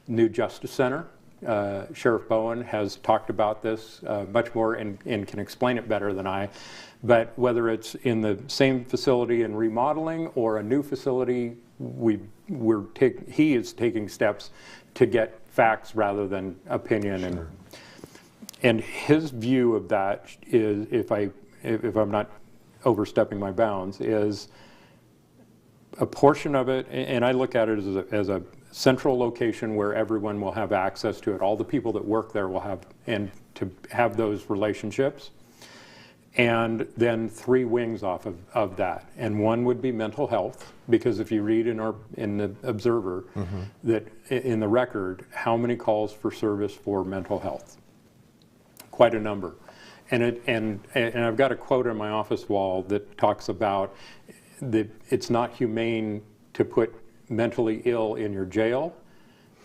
new Justice Center. Sheriff Bowen has talked about this much more and can explain it better than I. But whether it's in the same facility and remodeling or a new facility, he is taking steps to get facts rather than opinion. Sure. And his view of that is, if I'm not overstepping my bounds, is a portion of it, and I look at it as a central location where everyone will have access to it. All the people that work there will have, and to have those relationships. And then 3 wings off of that. And one would be mental health, because if you read in the Observer, that in the record, how many calls for service for mental health? Quite a number. And I've got a quote on my office wall that talks about that it's not humane to put mentally ill in your jail,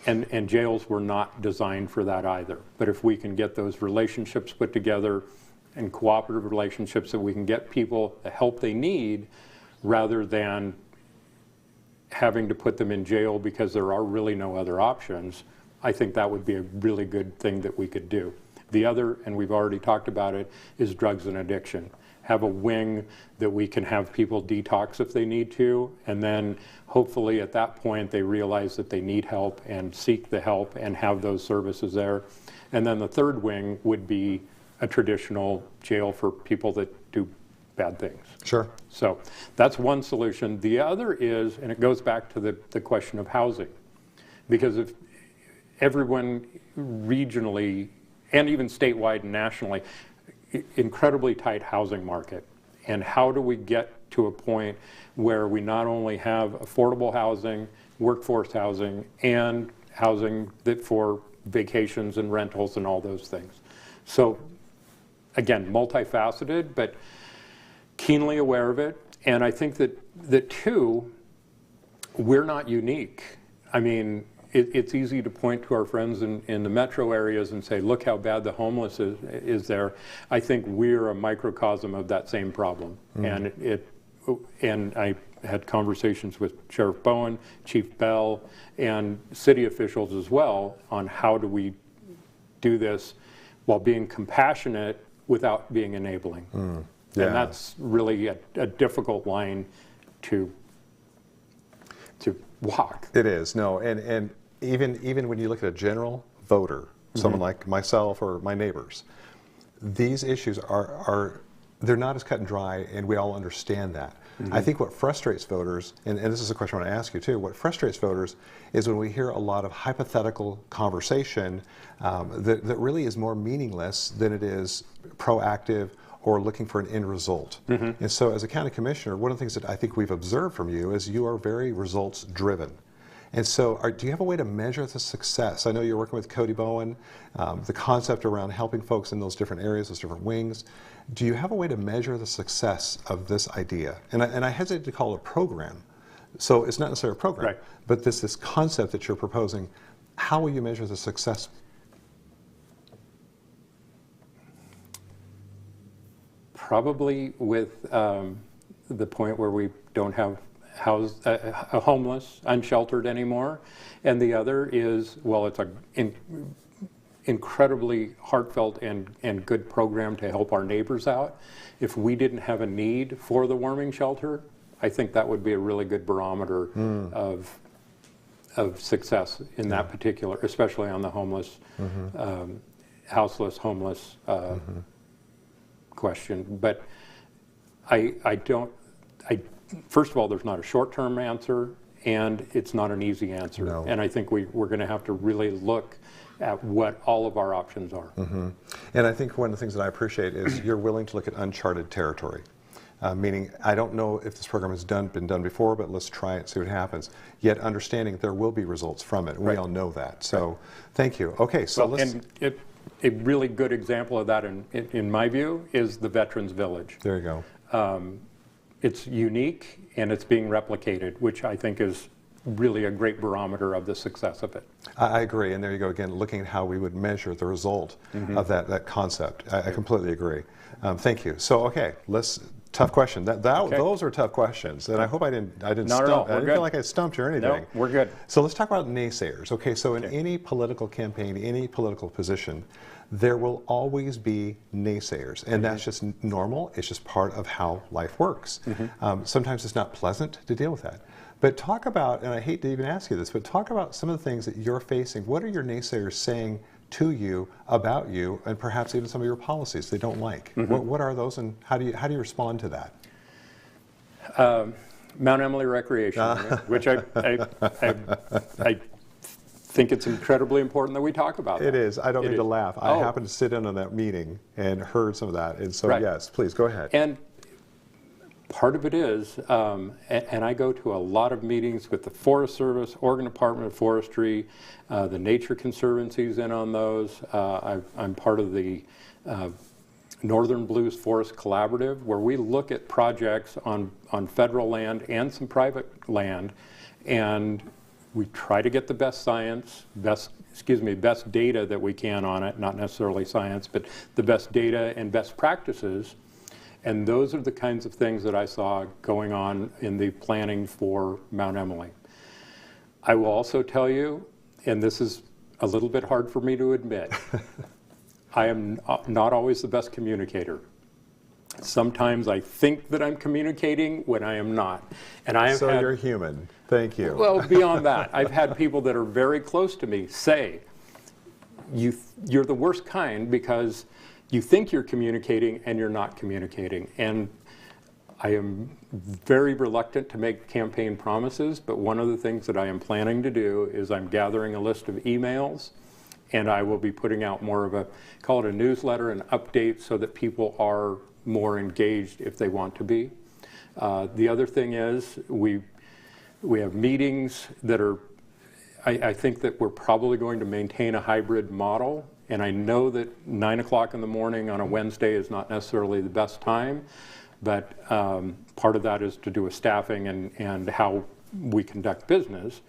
and jails were not designed for that either. But if we can get those relationships put together, and cooperative relationships, that we can get people the help they need rather than having to put them in jail because there are really no other options, I think that would be a really good thing that we could do. The other, and we've already talked about it, is drugs and addiction. Have a wing that we can have people detox if they need to, and then hopefully at that point they realize that they need help and seek the help and have those services there. And then the third wing would be a traditional jail for people that do bad things. Sure. So that's one solution. The other is, and it goes back to the question of housing, because if everyone regionally and even statewide and nationally, incredibly tight housing market. And how do we get to a point where we not only have affordable housing, workforce housing, and housing that for vacations and rentals and all those things? So again, multifaceted, but keenly aware of it. And I think that too, we're not unique. I mean, it's easy to point to our friends in the metro areas and say, look how bad the homeless is there. I think we're a microcosm of that same problem. And I had conversations with Sheriff Bowen, Chief Bell, and city officials as well on how do we do this while being compassionate without being enabling. Yeah. And that's really a difficult line to walk. It is, no, and even when you look at a general voter, someone like myself or my neighbors, these issues they're not as cut and dry, and we all understand that. I think what frustrates voters, and this is a question I want to ask you too, what frustrates voters is when we hear a lot of hypothetical conversation that really is more meaningless than it is proactive or looking for an end result. And so as a county commissioner, one of the things that I think we've observed from you is you are very results driven. And so do you have a way to measure the success? I know you're working with Cody Bowen, the concept around helping folks in those different areas, those different wings. Do you have a way to measure the success of this idea? And I hesitate to call it a program. So it's not necessarily a program, right, but this concept that you're proposing, how will you measure the success? Probably with the point where we don't have homeless, unsheltered anymore. And the other is, well, it's an incredibly heartfelt and good program to help our neighbors out. If we didn't have a need for the warming shelter, I think that would be a really good barometer of success in that particular, especially on the homeless, houseless, homeless question. But first of all, there's not a short-term answer, and it's not an easy answer. No. And I think we're going to have to really look at what all of our options are. And I think one of the things that I appreciate is you're willing to look at uncharted territory. Meaning, I don't know if this program has been done before, but let's try it, see what happens. Yet understanding there will be results from it. We all know that. So thank you. Okay, so let's... And a really good example of that, in my view, is the Veterans Village. There you go. It's unique, and it's being replicated, which I think is really a great barometer of the success of it. I agree, and there you go again, looking at how we would measure the result of that concept. I completely agree. Thank you. So, okay, tough question. Those are tough questions, and I hope I didn't Not at all. I didn't feel like I stumped you or anything. No, we're good. So let's talk about naysayers. Okay, so in any political campaign, any political position, there will always be naysayers, and that's just normal. It's just part of how life works. Sometimes it's not pleasant to deal with that. But talk about, and I hate to even ask you this, but talk about some of the things that you're facing. What are your naysayers saying to you, about you, and perhaps even some of your policies they don't like? What are those, and how do you respond to that? Mount Emily Recreation, which I think it's incredibly important that we talk about that. It is. I don't mean to laugh. I Oh. happened to sit in on that meeting and heard some of that. And so, Right. yes, please go ahead. And part of it is, and I go to a lot of meetings with the Forest Service, Oregon Department of Forestry, the Nature Conservancy's in on those. I'm part of the Northern Blues Forest Collaborative, where we look at projects on federal land and some private land, and we try to get the best science, best data that we can on it, not necessarily science, but the best data and best practices. And those are the kinds of things that I saw going on in the planning for Mount Emily. I will also tell you, and this is a little bit hard for me to admit, I am not always the best communicator. Sometimes I think that I'm communicating when I am not. And I have So had, you're human. Thank you. well, beyond that, I've had people that are very close to me say, you're the worst kind because you think you're communicating and you're not communicating. And I am very reluctant to make campaign promises, but one of the things that I am planning to do is I'm gathering a list of emails, and I will be putting out more of a, call it a newsletter, an update, so that people are more engaged if they want to be. The other thing is we have meetings that are, I think that we're probably going to maintain a hybrid model, and I know that 9 o'clock in the morning on a Wednesday is not necessarily the best time, but part of that is to do with staffing and how we conduct business.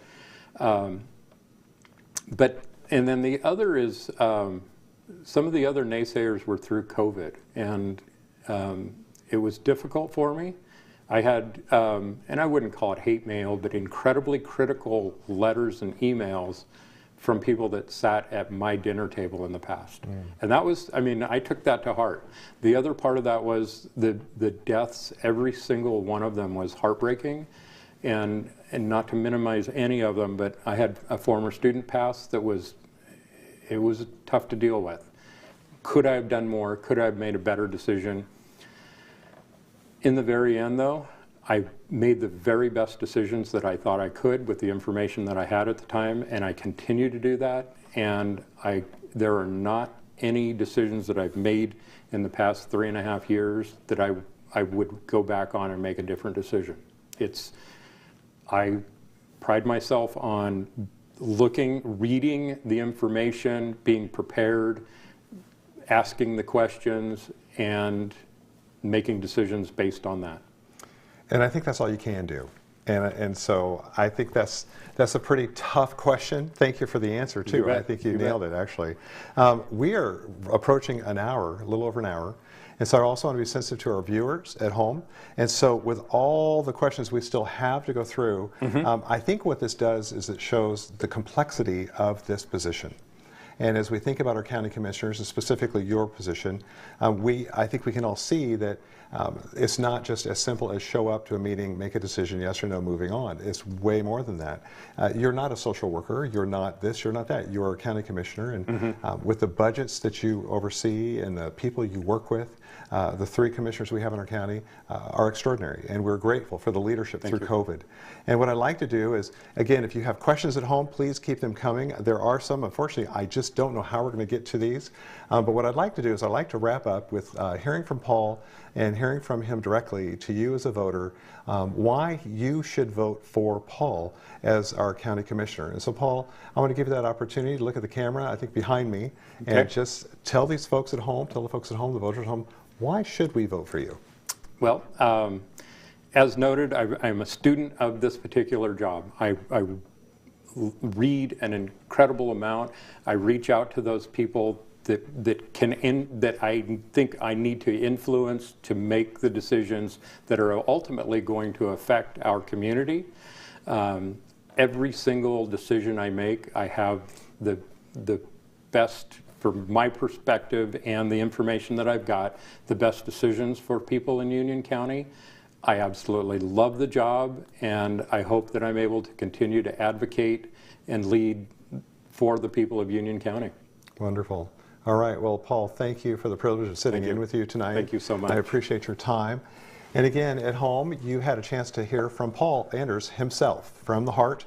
And then the other is some of the other naysayers were through COVID, and it was difficult for me. I had, and I wouldn't call it hate mail, but incredibly critical letters and emails from people that sat at my dinner table in the past. And that was, I mean, I took that to heart. The other part of that was the deaths. Every single one of them was heartbreaking. And not to minimize any of them, but I had a former student pass that was, it was tough to deal with. Could I have done more? Could I have made a better decision? In the very end, though, I made the very best decisions that I thought I could with the information that I had at the time, and I continue to do that. And there are not any decisions that I've made in the past 3.5 years that I would go back on and make a different decision. I pride myself on reading the information, being prepared, asking the questions, and making decisions based on that. And I think that's all you can do. And so I think that's a pretty tough question. Thank you for the answer, too. I think you nailed it, actually. We are approaching an hour, a little over an hour. And so I also want to be sensitive to our viewers at home. And so with all the questions we still have to go through, I think what this does is it shows the complexity of this position. And as we think about our county commissioners, and specifically your position, I think we can all see that it's not just as simple as show up to a meeting, make a decision, yes or no, moving on. It's way more than that. You're not a social worker. You're not this. You're not that. You're a county commissioner. And with the budgets that you oversee and the people you work with, the 3 commissioners we have in our county are extraordinary. And we're grateful for the leadership through COVID. And what I'd like to do is, again, if you have questions at home, please keep them coming. There are some. Unfortunately, I just don't know how we're going to get to these. But what I'd like to do is I'd like to wrap up with hearing from Paul and hearing from him directly to you as a voter why you should vote for Paul as our county commissioner. And so, Paul, I want to give you that opportunity to look at the camera, I think behind me, and just tell these folks at home, tell the folks at home, the voters at home, why should we vote for you? Well, as noted, I'm a student of this particular job. I read an incredible amount. I reach out to those people that I think I need to influence to make the decisions that are ultimately going to affect our community. Every single decision I make, I have the best, from my perspective and the information that I've got, the best decisions for people in Union County. I absolutely love the job, and I hope that I'm able to continue to advocate and lead for the people of Union County. Wonderful. All right. Well, Paul, thank you for the privilege of sitting in with you tonight. Thank you so much. I appreciate your time. And again, at home, you had a chance to hear from Paul Anderes himself, from the heart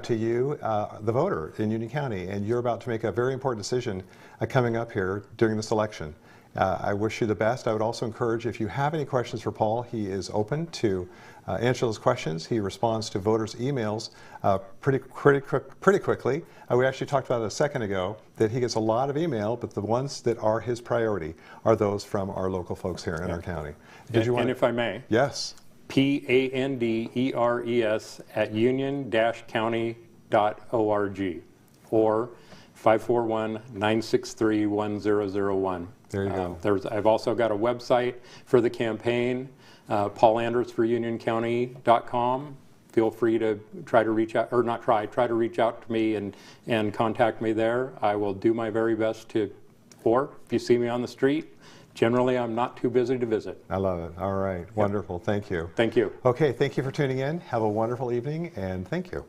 to you, the voter in Union County. And you're about to make a very important decision coming up here during this election. I wish you the best. I would also encourage, if you have any questions for Paul, he is open to answer those questions. He responds to voters' emails pretty quickly. We actually talked about it a second ago, that he gets a lot of email, but the ones that are his priority are those from our local folks here in our county. And if I may, yes, PANDERES at union-county.org or 541-963-1001. There you go. I've also got a website for the campaign, paulanderesforunioncounty.com. Feel free to try to reach out, or not try to reach out to me and contact me there. I will do my very best to, or if you see me on the street, generally I'm not too busy to visit. I love it. All right. Wonderful. Thank you. Thank you. Okay, thank you for tuning in. Have a wonderful evening, and thank you.